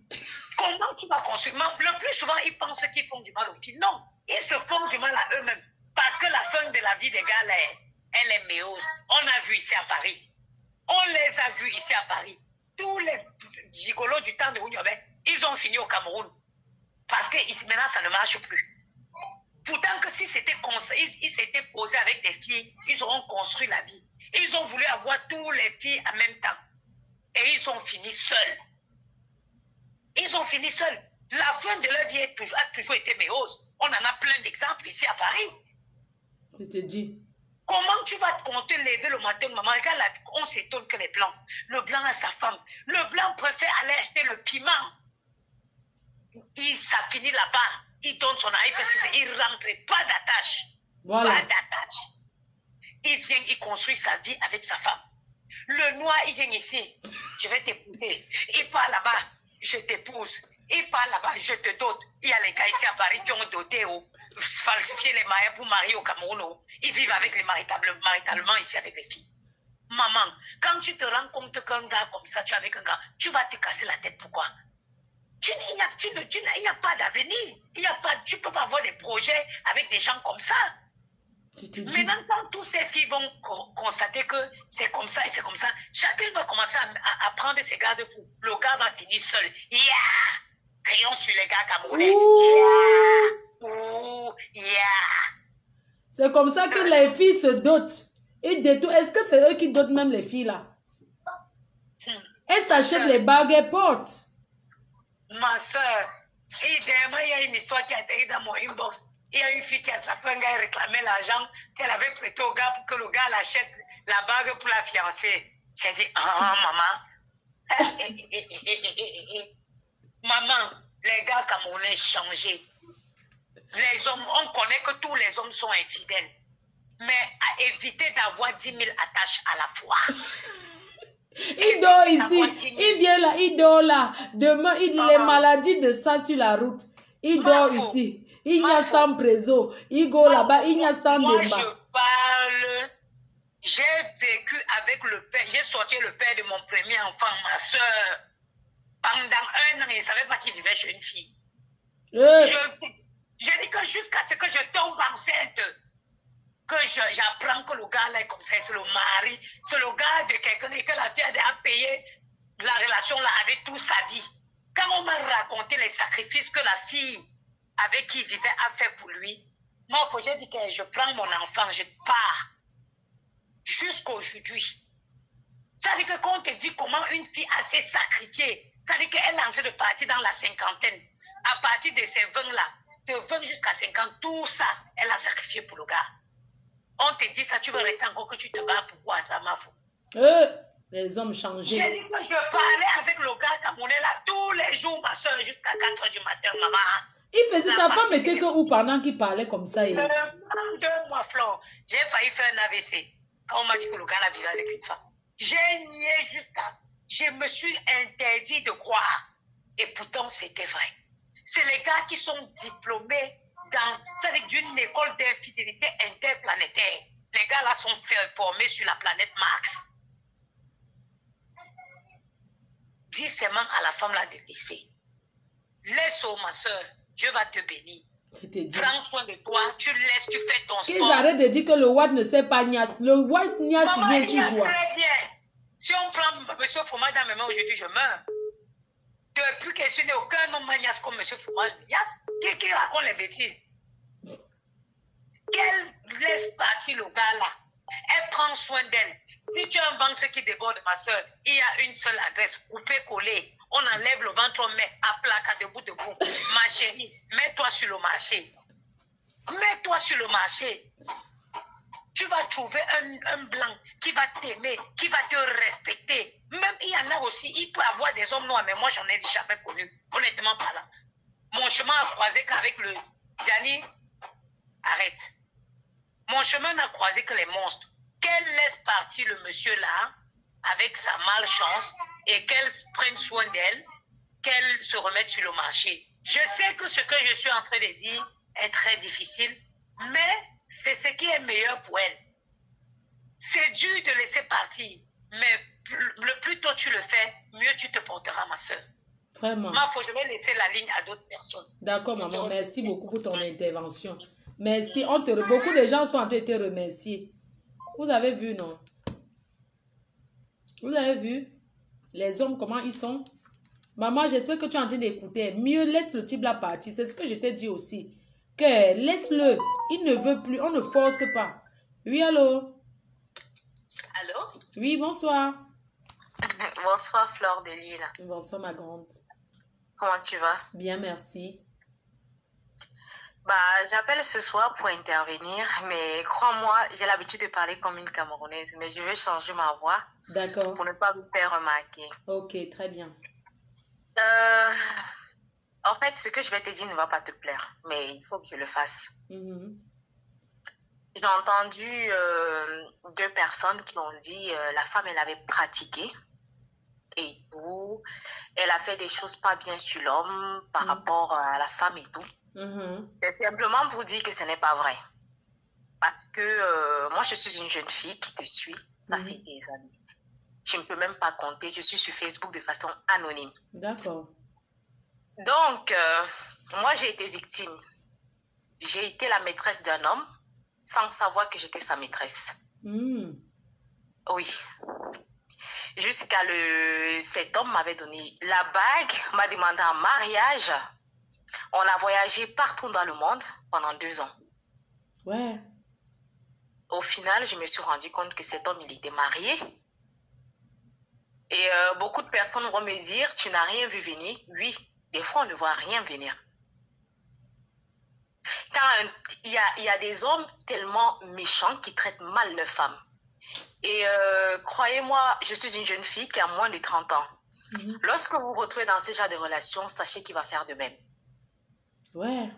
Speaker 4: Comment tu vas construire? Le plus souvent, ils pensent qu'ils font du mal aux filles. Non, ils se font du mal à eux-mêmes. Parce que la fin de la vie des gars, là, elle est méose. On a vu ici à Paris. On les a vus ici à Paris. Tous les gigolos du temps de Ouniobé, ils ont fini au Cameroun. Parce que maintenant, ça ne marche plus. Pourtant que si c'était ils s'étaient posés avec des filles, ils auront construit la vie. Ils ont voulu avoir tous les filles en même temps. Et ils ont fini seuls. Ils ont fini seuls. La fin de leur vie a toujours été méose. On en a plein d'exemples ici à Paris.
Speaker 1: Je te dis.
Speaker 4: Comment tu vas te lever le matin, maman? Regarde, on s'étonne que les blancs. Le blanc a sa femme. Le blanc préfère aller acheter le piment. Ça finit là-bas. Il donne son avis parce qu'il rentre. Pas d'attache.
Speaker 1: Voilà.
Speaker 4: Pas d'attache. Il vient, il construit sa vie avec sa femme. Le noir, il vient ici. Je vais t'épouser. Il part là-bas. Je t'épouse. Il part là-bas. Je te dote. Il y a les gars ici à Paris qui ont doté falsifié les mariés pour marier au Cameroun. Ils vivent avec les maritalement ici avec les filles. Maman, quand tu te rends compte qu'un gars comme ça, tu es avec un gars, tu vas te casser la tête. Pourquoi? Il n'y a pas d'avenir. Tu ne peux pas avoir des projets avec des gens comme ça. Maintenant, quand tous ces filles vont constater que c'est comme ça et c'est comme ça, chacun doit commencer à prendre ses garde-fous. Le gars va finir seul. Yeah! Crayon sur les gars camerounais. Yeah! Ouh, yeah!
Speaker 1: C'est comme ça que les filles se dotent. Est-ce que c'est eux qui dotent même les filles là? Elles s'achètent les bagues et portent.
Speaker 4: Ma soeur, il y a une histoire qui a atterri dans mon inbox. Il y a une fille qui a attrapé un gars et réclamé l'argent qu'elle avait prêté au gars pour que le gars l'achète la bague pour la fiancée. J'ai dit, maman. Maman, les gars camerounais changé. Les hommes, on connaît que tous les hommes sont infidèles. Mais à éviter d'avoir 10 000 attaches à la fois.
Speaker 1: Il dort ici, il vient là, il dort là. Demain, il a les maladies de ça sur la route. Il dort ici. Il y a sans préso. Il go là-bas, il y a sans débat.
Speaker 4: Moi, je parle. J'ai vécu avec le père. J'ai sorti le père de mon premier enfant, ma soeur. Pendant 1 an, il ne savait pas qu'il vivait chez une fille. J'ai dit que jusqu'à ce que je tombe enceinte, que j'apprends que le gars là est comme ça, c'est le mari, c'est le gars de quelqu'un et que la fille a payé la relation là avec toute sa vie. Quand on m'a raconté les sacrifices que la fille avec qui il vivait a fait pour lui, moi, j'ai dit que je prends mon enfant, je pars. Jusqu'aujourd'hui. Ça veut dire que quand on te dit comment une fille a s'est sacrifiée, ça veut dire qu'elle est en train de partir dans la cinquantaine. À partir de ces 20 là, de 20 jusqu'à 50, tout ça, elle a sacrifié pour le gars. On te dit ça, tu veux rester encore que tu te bats pour quoi, ma fou?
Speaker 1: Les hommes changés.
Speaker 4: J'ai dit que je parlais avec le gars camerounais là tous les jours, ma soeur, jusqu'à 4 h du matin, maman.
Speaker 1: Il faisait, sa femme était que où pendant qu'il parlait comme ça?
Speaker 4: 2 mois, Flore. J'ai failli faire un AVC. Quand on m'a dit que le gars là vivait avec une femme. J'ai nié jusqu'à... Je me suis interdit de croire. Et pourtant, c'était vrai. C'est les gars qui sont diplômés d'une école d'infidélité interplanétaire. Les gars là sont formés sur la planète Mars. Dis seulement à la femme là de laisser. Laisse-au, ma soeur. Dieu va te bénir. Prends soin de toi, tu laisses, tu fais ton sport.
Speaker 1: Qu'ils arrêtent de dire que le Watt ne sait pas Nias. Le Watt Nias vient, tu joues.
Speaker 4: Très bien. Si on prend M. Fromage dans mes mains aujourd'hui, je meurs. Depuis que je n'ai aucun homme Nias comme M. Fromage Nias, qui raconte les bêtises. Qu'elle laisse partir le gars là. Elle prend soin d'elle. Si tu as un ventre qui déborde, ma soeur, il y a une seule adresse, couper-coller. On enlève le ventre, on met à plat, debout. Ma chérie, mets-toi sur le marché. Mets-toi sur le marché. Tu vas trouver un blanc qui va t'aimer, qui va te respecter. Même il y en a aussi, il peut avoir des hommes noirs, mais moi, j'en ai jamais connu. Honnêtement parlant. Mon chemin a croisé qu'avec le Gianni, arrête. Mon chemin n'a croisé que les monstres. Qu'elle laisse partir le monsieur là, avec sa malchance, et qu'elle prenne soin d'elle, qu'elle se remette sur le marché. Je sais que ce que je suis en train de dire est très difficile, mais c'est ce qui est meilleur pour elle. C'est dur de laisser partir, mais le plus tôt tu le fais, mieux tu te porteras, ma soeur.
Speaker 1: Vraiment.
Speaker 4: Je vais laisser la ligne à d'autres personnes.
Speaker 1: D'accord, maman. Merci beaucoup pour ton intervention. Merci. Beaucoup de gens sont en train de te remercier. Vous avez vu, non? Vous avez vu? Les hommes, comment ils sont? Maman, j'espère que tu es en train d'écouter. Mieux, laisse le type là partir. C'est ce que je t'ai dit aussi. Que laisse-le. Il ne veut plus. On ne force pas. Oui, allô?
Speaker 5: Allô?
Speaker 1: Oui, bonsoir.
Speaker 5: Bonsoir, Flore de Lille.
Speaker 1: Bonsoir, ma grande.
Speaker 5: Comment tu vas?
Speaker 1: Bien, merci.
Speaker 5: J'appelle ce soir pour intervenir, mais crois-moi, j'ai l'habitude de parler comme une Camerounaise, mais je vais changer ma voix.
Speaker 1: D'accord.
Speaker 5: Pour ne pas vous faire remarquer.
Speaker 1: Ok, très bien.
Speaker 5: En fait, ce que je vais te dire ne va pas te plaire, mais il faut que je le fasse. J'ai entendu 2 personnes qui ont dit la femme, elle avait pratiqué et tout. Elle a fait des choses pas bien sur l'homme par rapport à la femme et tout. C'est simplement pour dire que ce n'est pas vrai. Parce que moi, je suis une jeune fille qui te suit. Ça fait des années. Je ne peux même pas compter. Je suis sur Facebook de façon anonyme.
Speaker 1: D'accord.
Speaker 5: Donc, moi, j'ai été victime. J'ai été la maîtresse d'un homme sans savoir que j'étais sa maîtresse. Oui. Jusqu'à cet homme m'avait donné la bague, m'a demandé en mariage. On a voyagé partout dans le monde pendant 2 ans.
Speaker 1: Ouais.
Speaker 5: au final, je me suis rendu compte que cet homme, il était marié. Et beaucoup de personnes vont me dire, tu n'as rien vu venir. Oui, des fois, on ne voit rien venir. Quand il y a des hommes tellement méchants qui traitent mal leurs femmes. Et croyez-moi, je suis une jeune fille qui a moins de 30 ans. Lorsque vous vous retrouvez dans ce genre de relation, sachez qu'il va faire de même.
Speaker 1: Ouais.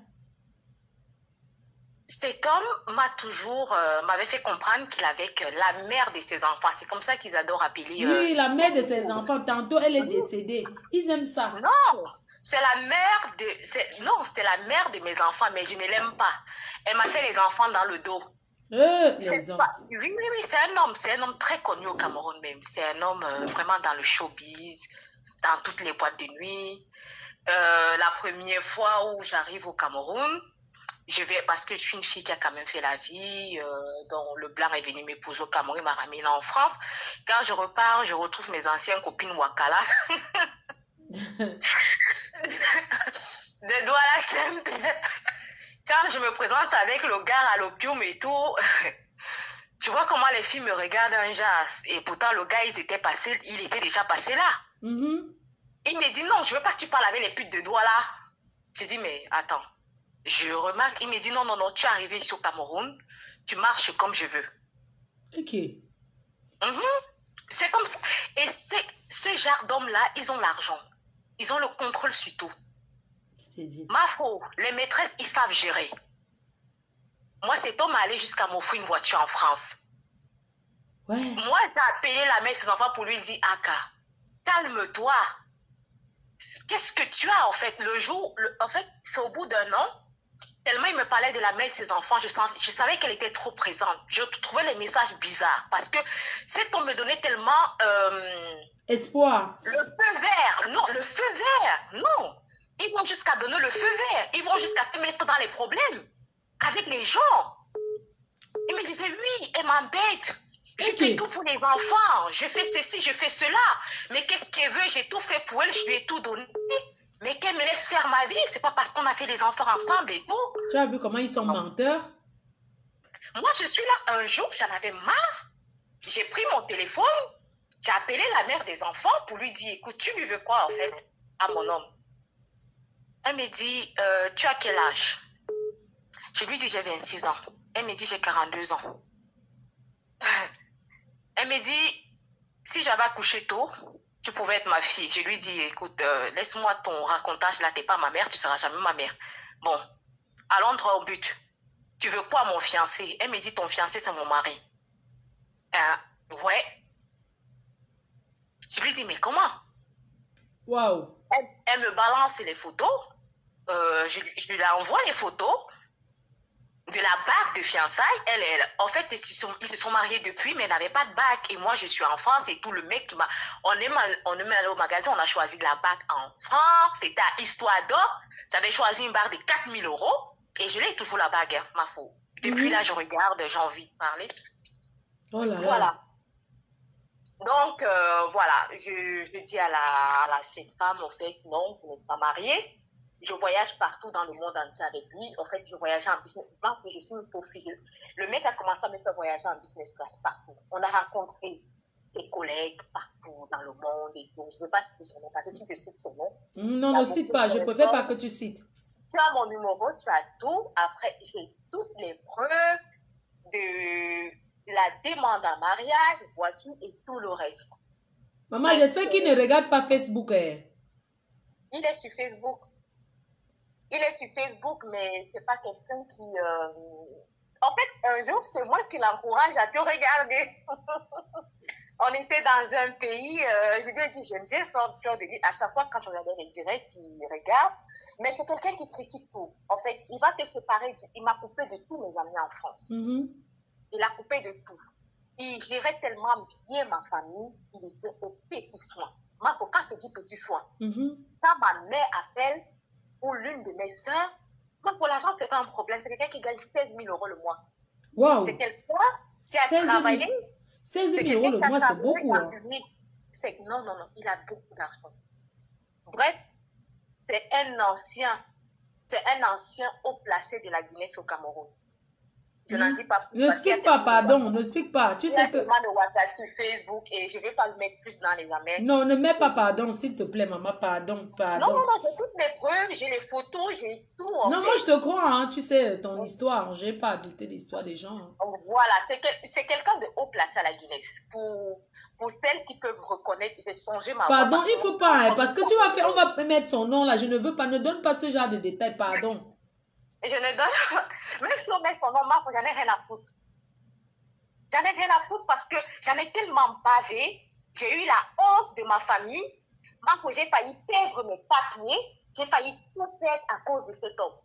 Speaker 5: Cet homme m'avait fait comprendre qu'il avait que la mère de ses enfants. C'est comme ça qu'ils adorent appeler.
Speaker 1: Oui, la mère de ses enfants. Tantôt, elle est décédée. Ils aiment ça.
Speaker 5: Non, c'est la mère de mes enfants, mais je ne l'aime pas. Elle m'a fait les enfants dans le dos.
Speaker 1: Les hommes.
Speaker 5: Oui, c'est un homme très connu au Cameroun même. C'est un homme vraiment dans le showbiz, dans toutes les boîtes de nuit. La première fois où j'arrive au Cameroun, parce que je suis une fille qui a quand même fait la vie, dont le blanc est venu m'épouser au Cameroun, il m'a ramené en France. Quand je repars, je retrouve mes anciennes copines Wakala. De Douala Simple. Quand je me présente avec le gars à l'opium et tout, tu vois comment les filles me regardent un jas. Et pourtant, le gars, il était déjà passé là. Il me dit, non, je veux pas que tu parles avec les putes de Douala. J'ai dit, mais attends. Je remarque, il me dit, non, tu es arrivé ici au Cameroun, tu marches comme je veux.
Speaker 1: Ok.
Speaker 5: C'est comme ça. Et ce genre d'hommes-là, ils ont l'argent. Ils ont le contrôle sur tout. Ma foi, les maîtresses, ils savent gérer. Moi, cet homme est allé jusqu'à m'offrir une voiture en France. Ouais. Moi, j'ai appelé la mère de ses enfants pour lui dire, Aka, calme-toi. Qu'est-ce que tu as, en fait? C'est au bout d'un an, tellement il me parlait de la mère de ses enfants, je savais qu'elle était trop présente. Je trouvais les messages bizarres parce que cet homme me donnait tellement...
Speaker 1: espoir.
Speaker 5: Le feu vert. Non, le feu vert. Non. Ils vont jusqu'à donner le feu vert. Ils vont jusqu'à te mettre dans les problèmes avec les gens. Il me disait, oui, elle m'embête. Je fais tout pour les enfants. Je fais ceci, je fais cela. Mais qu'est-ce qu'elle veut? J'ai tout fait pour elle, je lui ai tout donné. Mais qu'elle me laisse faire ma vie. C'est pas parce qu'on a fait les enfants ensemble et tout.
Speaker 1: Tu as vu comment ils sont menteurs?
Speaker 5: Moi, je suis là un jour, j'en avais marre. J'ai pris mon téléphone. J'ai appelé la mère des enfants pour lui dire, écoute, tu lui veux quoi en fait à mon homme? Elle me dit, tu as quel âge? Je lui dis, j'ai 26 ans. Elle me dit, j'ai 42 ans. Elle me dit, si j'avais accouché tôt, tu pouvais être ma fille. Je lui dis, écoute, laisse-moi ton racontage, là, t'es pas ma mère, tu seras jamais ma mère. Bon, allons droit au but. Tu veux quoi, mon fiancé? Elle me dit, ton fiancé, c'est mon mari. Ouais. Je lui dis, mais comment?
Speaker 1: Waouh.
Speaker 5: Elle me balance les photos. Je lui envoie les photos de la bague de fiançailles. En fait, ils se sont mariés depuis, mais n'avaient pas de bague. Et moi, je suis en France et tout le mec qui m'a... On est allé au magasin, on a choisi la bague en France. C'était à Histoire d'Or. J'avais choisi une bague de 4 000 € et je l'ai toujours la bague, hein, ma foi. Depuis là, je regarde, j'ai envie de parler.
Speaker 1: Oh là là.
Speaker 5: Voilà. Donc, voilà, je dis à cette femme, en fait, non, vous n'êtes pas mariée. Je voyage partout dans le monde entier avec lui. En fait, je voyageais en business class et je suis une pauvre fille. Le mec a commencé à me faire voyager en business class partout. On a rencontré ses collègues partout dans le monde et tout. Je ne veux pas citer son nom parce que si tu cites son nom.
Speaker 1: Non, ne cite pas. Je préfère pas que tu cites.
Speaker 5: Tu as mon numéro, tu as tout. Après, j'ai toutes les preuves de la demande en mariage, voiture et tout le reste.
Speaker 1: Maman, j'espère qu'il ne regarde pas Facebook.
Speaker 5: Il est sur Facebook. Il est sur Facebook, mais c'est pas quelqu'un qui... En fait, un jour, c'est moi qui l'encourage à te regarder. On était dans un pays, je lui ai dit, j'aime bien faire de lui. À chaque fois, quand je regardais les directs, il regarde. Mais c'est quelqu'un qui critique tout. En fait, il va te séparer. Il m'a coupé de tous mes amis en France. Il a coupé de tout. Il gérait tellement bien ma famille. Il était au petit soin. Moi, quand je dis petit soin, quand ma mère appelle, ou l'une de mes soeurs, moi, pour l'argent, c'est pas un problème. C'est quelqu'un qui gagne 16 000 € le mois.
Speaker 1: Wow.
Speaker 5: C'est quelqu'un qui a travaillé.
Speaker 1: 16 000 € le mois, c'est beaucoup. Hein.
Speaker 5: Non, il a beaucoup d'argent. Bref, c'est un ancien haut placé de la Guinée au Cameroun. Je n'en dis pas plus.
Speaker 1: Ne explique pas, pardon, ne explique pas. Tu sais que...
Speaker 5: Il y a de WhatsApp sur Facebook et je ne vais pas le mettre plus dans les amers.
Speaker 1: Non, ne mets pas pardon, s'il te plaît, maman, pardon.
Speaker 5: Non, j'ai toutes les preuves, j'ai les photos, j'ai tout.
Speaker 1: Non, moi je te crois, hein, tu sais, ton histoire, je n'ai pas à douter de l'histoire des gens. Hein.
Speaker 5: Voilà, c'est quelqu'un de haut placé à la Guinée. Pour celles qui peuvent reconnaître, j'ai changé ma voix.
Speaker 1: Pardon, il ne faut pas, hein, parce que si on va mettre son nom là, je ne veux pas, ne donne pas ce genre de détails, pardon.
Speaker 5: Je ne donne pas, même si on met son nom, moi, j'en ai rien à foutre. J'en ai rien à foutre parce que j'en ai tellement bavé, j'ai eu la honte de ma famille. Moi, j'ai failli perdre mes papiers, j'ai failli tout perdre à cause de cet homme.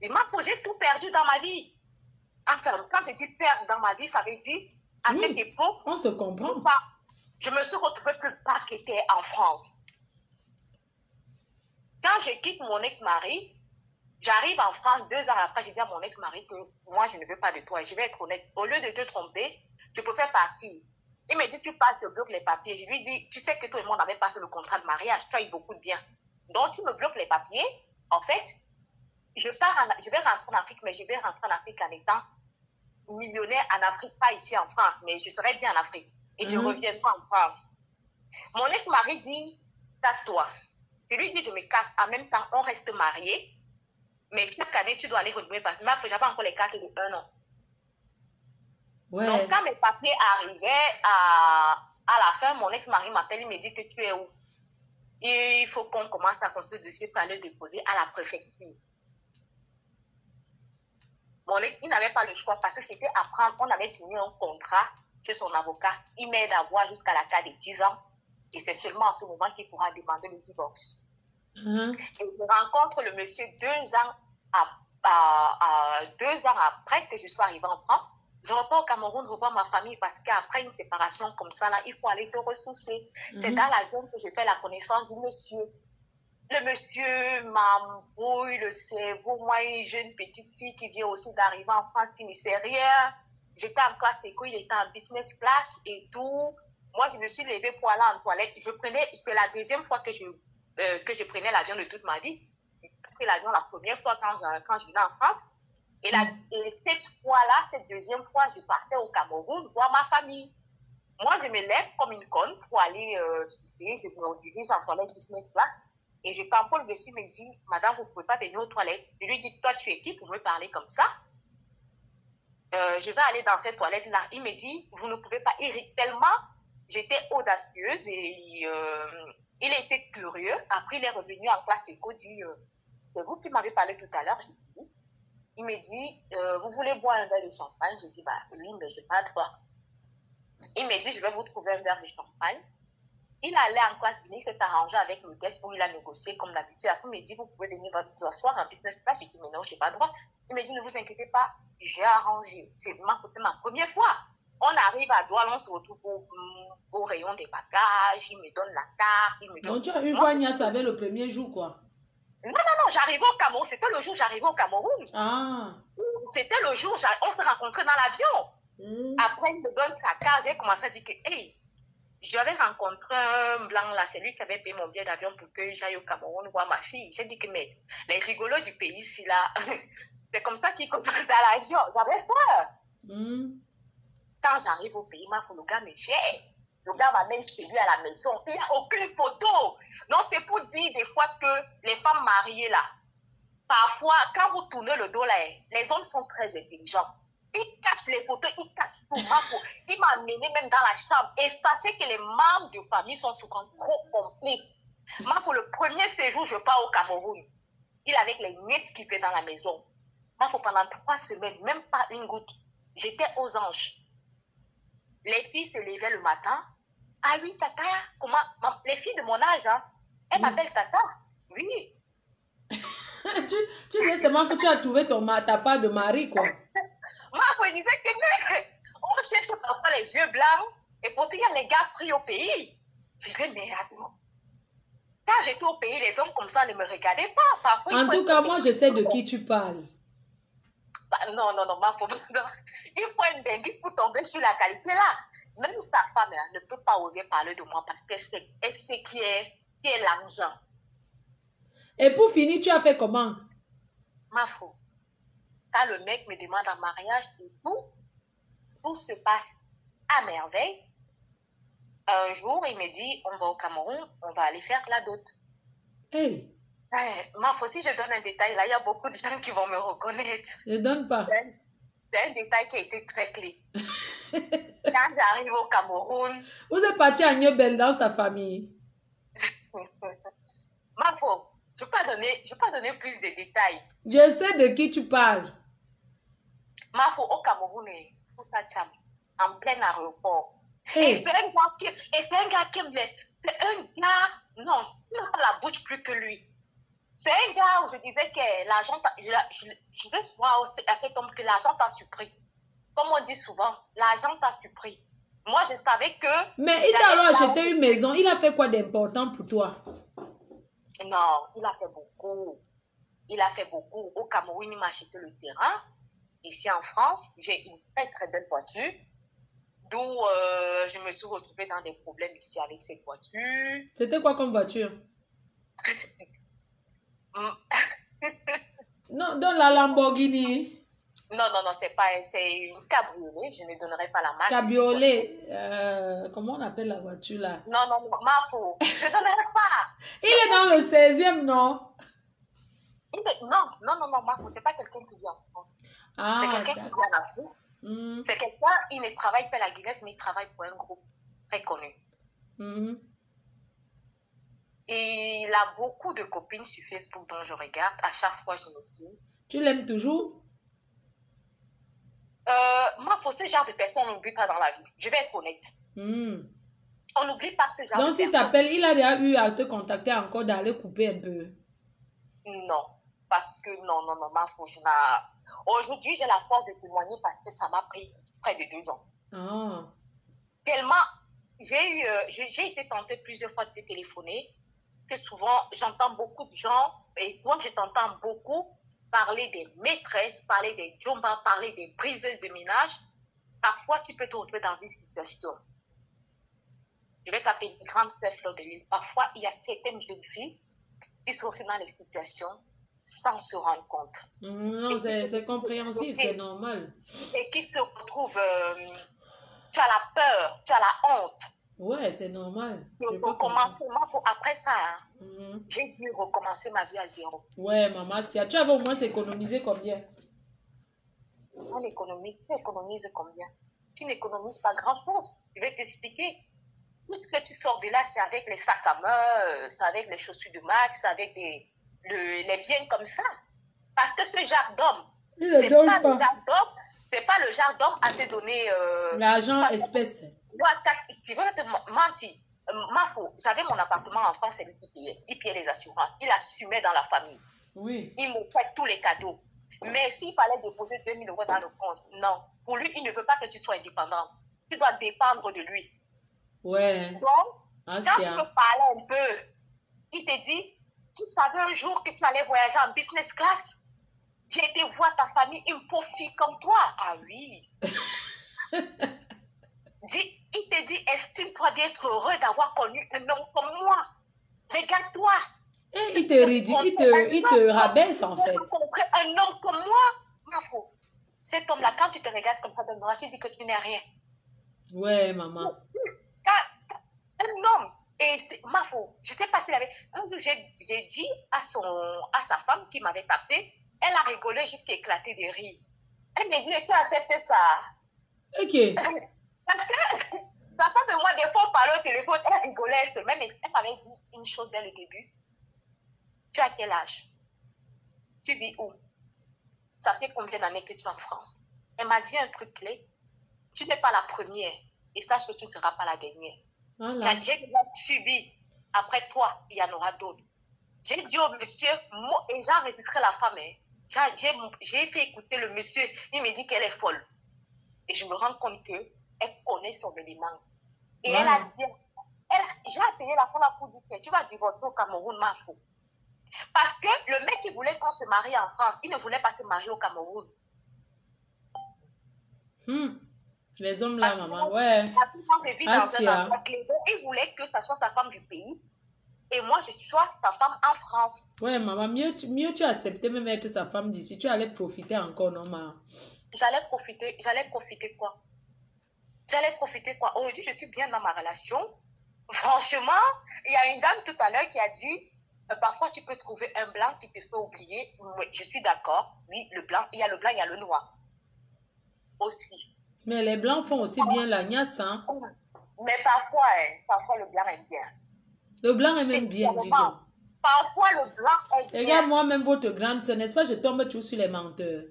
Speaker 5: Et moi, j'ai tout perdu dans ma vie. Enfin, quand je dis perdre dans ma vie, ça veut dire, à cette époque,
Speaker 1: on se comprend.
Speaker 5: Je me suis retrouvée plus paquetée en France. Quand je quitte mon ex-mari, j'arrive en France 2 ans après, je dis à mon ex-mari que moi, je ne veux pas de toi. Je vais être honnête. Au lieu de te tromper, je préfère partir. Il me dit, tu passes, tu bloques les papiers. Je lui dis, tu sais que tout le monde n'avait pas fait le contrat de mariage. Tu as eu beaucoup de bien. Donc, tu me bloques les papiers. En fait, je vais rentrer en Afrique, mais je vais rentrer en Afrique en étant millionnaire en Afrique, pas ici en France, mais je serai bien en Afrique. Et je reviendrai en France. Mon ex-mari dit, casse-toi. Je lui dis, je me casse. En même temps, on reste mariés. Mais chaque année, tu dois aller renouveler parce que j'avais encore les cartes de 1 an. Ouais. Donc, quand mes papiers arrivaient à la fin, mon ex-mari m'appelle, il me dit que tu es où? Et il faut qu'on commence à construire le dossier pour aller déposer à la préfecture. Mon ex, il n'avait pas le choix parce que c'était à prendre. On avait signé un contrat chez son avocat. Il m'aide à voir jusqu'à la carte de 10 ans. Et c'est seulement en ce moment qu'il pourra demander le divorce. Et je rencontre le monsieur 2 ans après que je sois arrivée en France. Je repars au Cameroun revoir ma famille parce qu'après une séparation comme ça, là, il faut aller te ressourcer. C'est dans l'avion que j'ai fait la connaissance du monsieur. Le monsieur m'embrouille le cerveau. Moi, une jeune petite fille qui vient aussi d'arriver en France, qui ne sait rien. J'étais en classe éco, il était en business class et tout. Moi, je me suis levée pour aller en toilette. C'était la deuxième fois que je prenais l'avion de toute ma vie. J'ai pris l'avion la première fois quand je venais en France. Et cette fois-là, cette deuxième fois, je partais au Cameroun voir ma famille. Moi, je me lève comme une conne pour aller, je me dirige en toilette business class. Et je tamponne dessus, il me dit, madame, vous ne pouvez pas venir aux toilettes. Je lui dis, toi, tu es qui pour me parler comme ça? Je vais aller dans cette toilette-là. Il me dit, vous ne pouvez pas. Tellement, j'étais audacieuse et il était curieux. Après, il est revenu en classe éco, dit, c'est vous qui m'avez parlé tout à l'heure. Il me dit, vous voulez boire un verre de champagne? Je dis, bah oui, mais je n'ai pas de droit. Il me dit, je vais vous trouver un verre de champagne. Il allait en classe, il s'est arrangé avec le guest où il a négocié comme d'habitude. Après, il me dit, vous pouvez venir vous asseoir en business class. Je dis, mais non, je n'ai pas de droit. Il me dit, ne vous inquiétez pas, j'ai arrangé. C'est ma première fois. On arrive à Douala, on se retrouve au rayon des bagages. Il me donne la carte.
Speaker 1: Donc, tu as eu Vagnas avec le premier jour, quoi?
Speaker 5: Non, j'arrivais au Cameroun. C'était le jour où j'arrivais au Cameroun. Ah. C'était le jour où on s'est rencontrés dans l'avion. Après, il me donne sa carte. J'ai commencé à dire que, hey, j'avais rencontré un blanc là, c'est lui qui avait payé mon billet d'avion pour que j'aille au Cameroun voir ma fille. J'ai dit que, mais les rigolos du pays ici là, c'est comme ça qu'ils comprennent dans l'avion. J'avais peur. Quand j'arrive au pays, le gars me jette. Le gars m'amène chez lui à la maison. Il n'y a aucune photo. Donc, c'est pour dire des fois que les femmes mariées là, parfois, quand vous tournez le dos là, les hommes sont très intelligents. Ils cachent les photos, ils cachent tout. Il m'a amené même dans la chambre. Et sachez que les membres de famille sont souvent trop complices. Moi, pour le premier séjour, je pars au Cameroun. Il est avec les miettes qu'il fait dans la maison. Moi, pendant 3 semaines, même pas une goutte. J'étais aux anges. Les filles se levaient le matin. Ah oui, Tata, comment? Les filles de mon âge, hein, elles m'appellent Tata. Oui.
Speaker 1: tu dis seulement que tu as trouvé ta part de mari, quoi.
Speaker 5: Moi, je disais que on cherche parfois les yeux blancs et pourtant il y a les gars pris au pays. Je disais, mais attends. Quand j'étais au pays, les hommes comme ça ne me regardaient pas. Parfois,
Speaker 1: en tout cas, moi, je sais de qui tu parles.
Speaker 5: Bah, non, il faut être dingue pour tomber sur la qualité là. Même sa femme ne peut pas oser parler de moi parce qu'elle sait qui est l'argent. Et
Speaker 1: pour finir, tu as fait comment?
Speaker 5: Ma fille. Quand le mec me demande en mariage et tout se passe à merveille. Un jour, il me dit, on va au Cameroun, on va aller faire la dot.
Speaker 1: Hey,
Speaker 5: Ma faute, si je donne un détail, là, il y a beaucoup de gens qui vont me reconnaître.
Speaker 1: ne donne pas.
Speaker 5: C'est un détail qui a été très clé. Quand j'arrive au Cameroun,
Speaker 1: Vous êtes parti à Niobel dans sa famille.
Speaker 5: ma faute, je ne vais pas donner plus de détails.
Speaker 1: Je sais de qui tu parles.
Speaker 5: Ma faute, au Cameroun, en plein aéroport.
Speaker 1: Hey.
Speaker 5: Et c'est un gars qui me plaît. C'est un gars, non, il n'a pas la bouche plus que lui. C'est un gars où je disais que l'argent, je disais souvent à cet homme que l'argent t'a surpris. Comme on dit souvent, l'argent t'a surpris. Moi, je savais que...
Speaker 1: Mais il t'a alors acheté une maison. Il a fait quoi d'important pour toi?
Speaker 5: Non, il a fait beaucoup. Il a fait beaucoup. Au Cameroun, il m'a acheté le terrain. Ici en France, j'ai une très très belle voiture. D'où je me suis retrouvée dans des problèmes ici avec cette voiture.
Speaker 1: C'était quoi comme voiture? Non, dans la Lamborghini.
Speaker 5: Non, c'est une cabriolet. Je ne donnerai pas la marque.
Speaker 1: Cabriolet. Comment on appelle la voiture là?
Speaker 5: Non, ma faute. Je ne donnerai pas.
Speaker 1: Il est dans le 16e, non?
Speaker 5: Non, ma faute. C'est pas quelqu'un qui vit en France.
Speaker 1: Ah,
Speaker 5: c'est quelqu'un qui vit en Afrique. C'est quelqu'un, il ne travaille pas à la Guinness, mais il travaille pour un groupe très connu. Et il a beaucoup de copines sur Facebook dont je regarde. À chaque fois, je me dis...
Speaker 1: Tu l'aimes toujours?
Speaker 5: Moi, pour ce genre de personnes, on n'oublie pas dans la vie. Je vais être honnête. On n'oublie pas ce genre de personnes.
Speaker 1: Donc, s'il t'appelle, il a déjà eu à te contacter encore d'aller couper un peu?
Speaker 5: Non. Parce que non, ma fauche. Aujourd'hui, j'ai la force de témoigner parce que ça m'a pris près de 2 ans.
Speaker 1: Ah.
Speaker 5: Tellement, j'ai été tentée plusieurs fois de te téléphoner, que souvent, j'entends beaucoup de gens, et toi, je t'entends beaucoup parler des maîtresses, parler des djombas, parler des briseuses de ménage. Parfois, tu peux te retrouver dans une situation. Je vais t'appeler une grande sœur Fleur de Lille. Parfois, il y a certaines jeunes filles qui sont aussi dans les situations sans se rendre compte.
Speaker 1: Non, c'est compréhensible, c'est normal.
Speaker 5: Et qui se retrouvent, tu as la peur, tu as la honte.
Speaker 1: Ouais, c'est normal.
Speaker 5: Après ça, j'ai dû recommencer ma vie à zéro.
Speaker 1: Ouais, maman, si tu avais au moins économisé combien?
Speaker 5: On économise, tu économises combien? Tu n'économises pas grand-chose. Je vais t'expliquer. Tout ce que tu sors de là, c'est avec les sacs à main, c'est avec les chaussures de Max, c'est avec les biens comme ça. Parce que ce genre d'homme, c'est pas le genre d'homme à te donner...
Speaker 1: l'argent espèce.
Speaker 5: Tu vas te mentir. J'avais mon appartement en France, c'est lui qui payait. Il payait les assurances. Il assumait dans la famille.
Speaker 1: Oui.
Speaker 5: Il me fait tous les cadeaux. Mais s'il fallait déposer 2 000 € dans le compte, non. Pour lui, il ne veut pas que tu sois indépendante. Tu dois dépendre de lui.
Speaker 1: Ouais.
Speaker 5: Donc, quand tu peux parler un peu, il te dit, tu savais un jour que tu allais voyager en business class? J'ai été voir ta famille, une pauvre fille comme toi. Ah oui. Il te dit, estime-toi d'être heureux d'avoir connu un homme comme moi. Regarde-toi.
Speaker 1: Et il te rabaisse en fait.
Speaker 5: Un homme comme moi, cet homme-là, quand tu te regardes comme ça dans le bras, tu dis que tu n'es rien.
Speaker 1: Ouais, maman.
Speaker 5: Un homme, et je ne sais pas s'il avait... Un jour, j'ai dit à sa femme qui m'avait tapé, elle a rigolé jusqu'à éclater de rire. Elle m'a dit, tu acceptes ça.
Speaker 1: Ok.
Speaker 5: Parce que sa femme et moi, des fois, on parlait au téléphone, elle rigolait elle-même, elle m'avait dit une chose dès le début. Tu as quel âge? Tu vis où? Ça fait combien d'années que tu es en France? Elle m'a dit un truc clé. Tu n'es pas la première et sache que tu ne seras pas la dernière. Voilà. J'ai déjà subi. Après toi, il y en aura d'autres. J'ai dit au monsieur, et j'ai enregistré la femme. J'ai fait écouter le monsieur. Il me dit qu'elle est folle. Et je me rends compte qu'elle connaît son élément. Et elle a dit, j'ai appelé la femme pour dire que tu vas divorcer au Cameroun, ma fille. Parce que le mec qui voulait qu'on se marie en France, il ne voulait pas se marier au Cameroun.
Speaker 1: Les hommes là, maman, ouais.
Speaker 5: Il voulait que ça soit sa femme du pays et moi, je sois sa femme en France.
Speaker 1: Ouais, maman, mieux tu acceptais même être sa femme d'ici. Tu allais profiter encore, non, maman?
Speaker 5: J'allais profiter quoi? J'allais profiter quoi? Aujourd'hui, je suis bien dans ma relation. Franchement, il y a une dame tout à l'heure qui a dit, parfois tu peux trouver un blanc qui te fait oublier. Oui, je suis d'accord. Oui, le blanc, il y a le noir aussi.
Speaker 1: Mais les blancs font aussi bien la gnasse, hein?
Speaker 5: Mais parfois le blanc aime bien.
Speaker 1: Le blanc est même bien, dis donc.
Speaker 5: Parfois le blanc est bien.
Speaker 1: Regarde, moi-même, votre grande sœur, n'est-ce pas? Je tombe toujours sur les menteurs.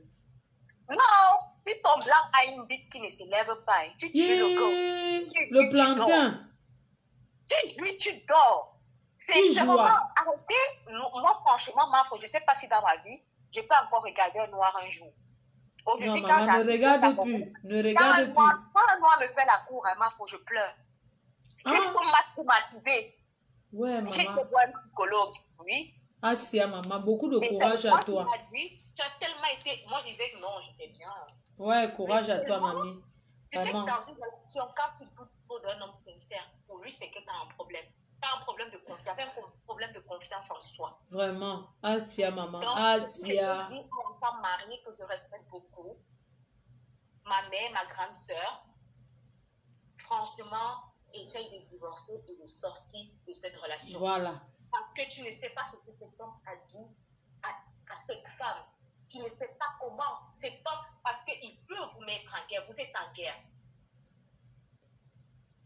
Speaker 5: Non, si ton blanc a une bite qui ne se lève pas, tu tues le gars.
Speaker 1: Le plantain.
Speaker 5: Tu dors.
Speaker 1: Tu joues.
Speaker 5: Arrêtez. Moi, franchement, je ne sais pas si dans ma vie, je peux encore regarder un noir un jour.
Speaker 1: Non, maman, ne regarde plus. Ne regarde plus.
Speaker 5: Quand un noir me fait la cour, je pleure. C'est pour m'acclimatiser.
Speaker 1: Ouais, maman.
Speaker 5: J'ai été voir un psychologue, oui.
Speaker 1: Ah, si, maman, beaucoup de courage à toi.
Speaker 5: Tu as tellement été... Moi, je disais que non, j'étais bien.
Speaker 1: Ouais, courage à toi, mamie.
Speaker 5: Tu sais que dans une relation, quand tu doutes trop d'un homme sincère, pour lui, c'est que tu as un problème. Tu as un problème de confiance. Tu avais un problème de confiance en soi.
Speaker 1: Vraiment. Asia, maman.
Speaker 5: Donc,
Speaker 1: Asia.
Speaker 5: je dis à une femme mariée que je respecte beaucoup, ma mère, ma grande sœur, franchement, essaye de divorcer et de sortir de cette relation.
Speaker 1: Voilà.
Speaker 5: Parce que tu ne sais pas ce que cet homme a dit à cette femme. Tu ne sais pas comment cet homme, parce qu'il peut vous mettre en guerre. Vous êtes en guerre.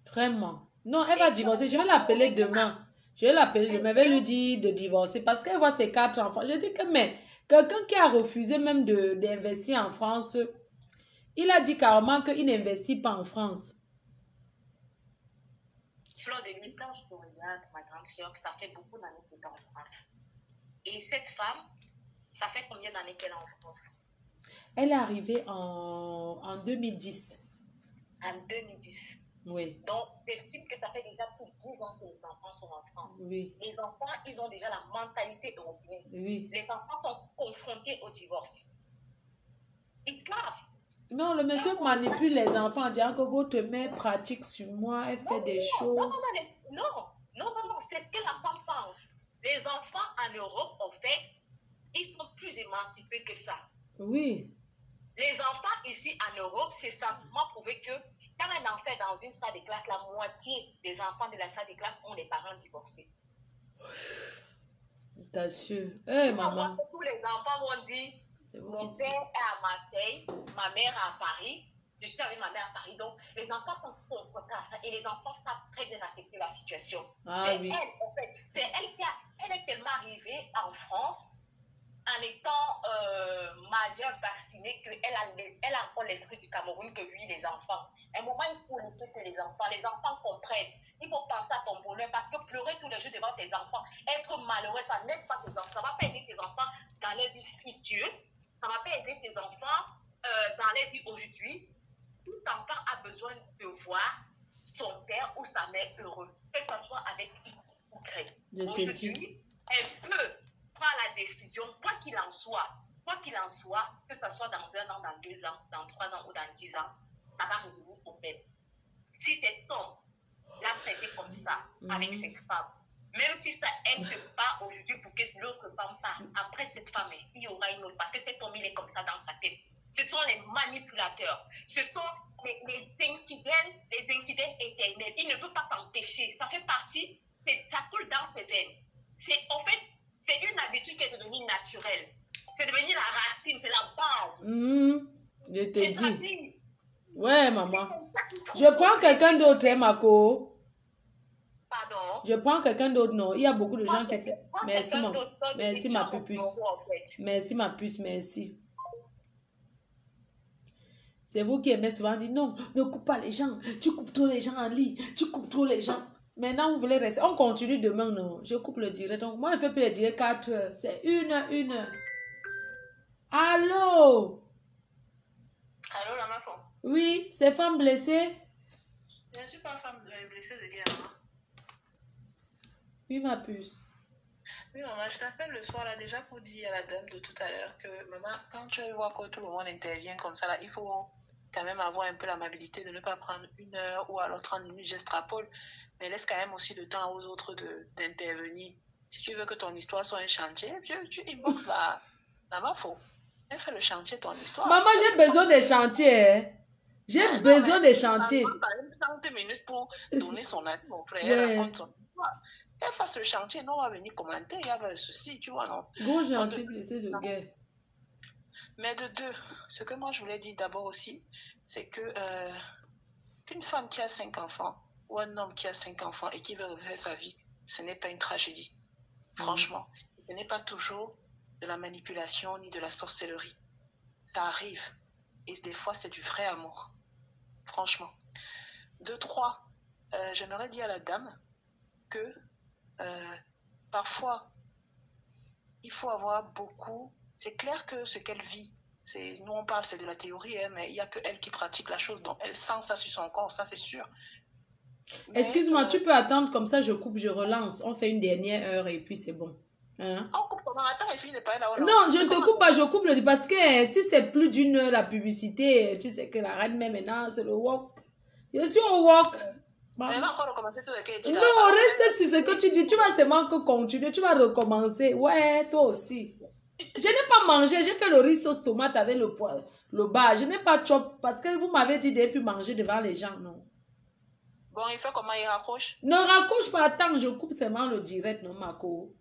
Speaker 1: Vraiment. Non, elle va divorcer. Je vais l'appeler demain. Je vais lui dire de divorcer parce qu'elle voit ses 4 enfants. Je dis que, mais, quelqu'un qui a refusé même d'investir en France, il a dit carrément qu'il n'investit pas en France.
Speaker 5: Fleur de nuit, quand je regarde ma grande sœur, ça fait beaucoup d'années qu'elle est en France. Et cette femme, ça fait combien d'années qu'elle est en France?
Speaker 1: Elle est arrivée en 2010.
Speaker 5: En 2010.
Speaker 1: Oui.
Speaker 5: Donc, j'estime que ça fait déjà plus de 10 ans que les enfants sont en France.
Speaker 1: Oui.
Speaker 5: Les enfants, ils ont déjà la mentalité européenne.
Speaker 1: Oui.
Speaker 5: Les enfants sont confrontés au divorce. It's grave.
Speaker 1: Non, le monsieur manipule les enfants en disant que votre mère pratique sur moi, elle fait des choses.
Speaker 5: Non, c'est ce que la femme pense. Les enfants en Europe, en fait, ils sont plus émancipés que ça.
Speaker 1: Oui.
Speaker 5: Les enfants ici en Europe, c'est simplement prouvé que quand un enfant est dans une salle de classe, la moitié des enfants de la salle de classe ont des parents divorcés.
Speaker 1: T'assures. Hé, maman.
Speaker 5: Tous les enfants vont dire, mon père est à Marseille, ma mère est à Paris, je suis avec ma mère à Paris. Donc, les enfants sont confrontés à ça et les enfants savent très bien accepter la situation.
Speaker 1: Ah,
Speaker 5: c'est
Speaker 1: oui.
Speaker 5: elle, en fait. C'est elle elle est tellement arrivée en France en étant majeure, vaccinée, qu'elle a encore l'esprit du Cameroun que lui, les enfants. À un moment, il faut laisser que les enfants comprennent. Il faut penser à ton bonheur parce que pleurer tous les jours devant tes enfants, être malheureux, ça n'aide pas tes enfants. Ça ne va pas aider tes enfants dans leur vie future. Ça ne va pas aider tes enfants dans leur vie aujourd'hui. Tout enfant a besoin de voir son père ou sa mère heureux, que ce soit avec ou crée. Aujourd'hui, elle peut prendre la décision, quoi qu'il en soit, que ce soit dans 1 an, dans 2 ans, dans 3 ans ou dans 10 ans, ça va revenir au même. Si cet homme l'a traité comme ça avec cette femme, même si ça, elle se bat aujourd'hui pour que l'autre femme parte, après cette femme, il y aura une autre, parce que cet homme, il est comme ça dans sa tête. Ce sont les manipulateurs, ce sont les infidèles éternels. Il ne peut pas t'empêcher, ça fait partie, ça coule dans ses veines. En fait, c'est une habitude qui est devenue naturelle. C'est devenu la racine, c'est la base.
Speaker 1: Je te dis. Ouais, maman. Je prends quelqu'un d'autre, hein, Mako.
Speaker 5: Pardon?
Speaker 1: Je prends quelqu'un d'autre, non. Il y a beaucoup de gens qui... Merci, maman. Merci, ma pupuce. Merci, ma puce, merci. C'est vous qui aimez souvent dire, non, ne coupe pas les gens. Tu coupes trop les gens en lit. Tu coupes trop les gens. Maintenant, vous voulez rester. On continue demain, non. Je coupe le direct. Donc, moi, je fais plus le direct 4 heures. C'est 1 heure. Allô?
Speaker 6: Allô, la maman?
Speaker 1: Oui, c'est femme blessée?
Speaker 6: Je ne suis pas femme blessée de guerre, maman.
Speaker 1: Oui, ma puce.
Speaker 6: Oui, maman, je t'appelle le soir, là, déjà pour dire à la dame de tout à l'heure que, maman, quand tu vois que tout le monde intervient comme ça, là, il faut quand même avoir un peu l'amabilité de ne pas prendre 1 heure ou alors 30 minutes, j'extrapole, mais laisse quand même aussi le temps aux autres d'intervenir. Si tu veux que ton histoire soit un chantier, tu inboxes la MAFO. Elle fait le chantier, ton histoire.
Speaker 1: Maman, j'ai besoin des chantiers. Hein. J'ai besoin des chantiers.
Speaker 6: Elle a 30 minutes pour donner son avis, mon frère.
Speaker 1: Ouais.
Speaker 6: Elle raconte son histoire. Qu'elle fasse le chantier, non, on va venir commenter, il y avait un souci, tu vois, non.
Speaker 1: Gros gentil, blessé de guerre.
Speaker 6: Mais de deux, ce que moi je voulais dire d'abord aussi, c'est que qu'une femme qui a 5 enfants ou un homme qui a 5 enfants et qui veut refaire sa vie, ce n'est pas une tragédie. Franchement, ce n'est pas toujours de la manipulation ni de la sorcellerie. Ça arrive. Et des fois, c'est du vrai amour. Franchement. De 3, j'aimerais dire à la dame que parfois, il faut avoir beaucoup... C'est clair que ce qu'elle vit, nous on parle, c'est de la théorie, hein, mais il n'y a que elle qui pratique la chose, donc elle sent ça sur son corps, ça c'est sûr.
Speaker 1: Excuse-moi, tu peux attendre comme ça, je coupe, je relance. On fait une dernière heure et puis c'est bon. Hein?
Speaker 6: On coupe comment? Attends, et puis il n'est pas là.
Speaker 1: Non, je ne te coupe pas, je coupe le... Parce que si c'est plus d'une heure la publicité, tu sais que la reine même maintenant, c'est le walk. Je suis au walk.
Speaker 6: Elle va encore recommencer tout ce qu'elle dit.
Speaker 1: Non, reste sur ce que tu dis. Tu vas seulement que continuer, tu vas recommencer. Ouais, toi aussi. Je n'ai pas mangé, j'ai fait le riz sauce tomate avec le bas. Je n'ai pas chop parce que vous m'avez dit de ne plus manger devant les gens, non.
Speaker 6: Bon, il fait comment? Il raccroche?
Speaker 1: Ne raccroche pas, attends, je coupe seulement le direct, non, Marco.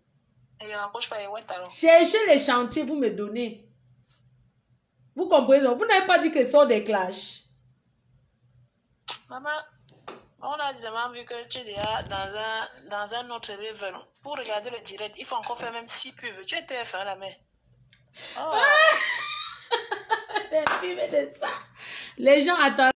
Speaker 6: Il raccroche pas, ouais, alors.
Speaker 1: Cherchez les chantiers, vous me donnez. Vous comprenez, non? Vous n'avez pas dit que ça sort des clashs.
Speaker 6: Maman, on a déjà vu que tu es déjà dans un autre level. Pour regarder le direct, il faut encore faire même 6 pubs. Tu es TF1 la main. Oh.
Speaker 1: Les gens attendent.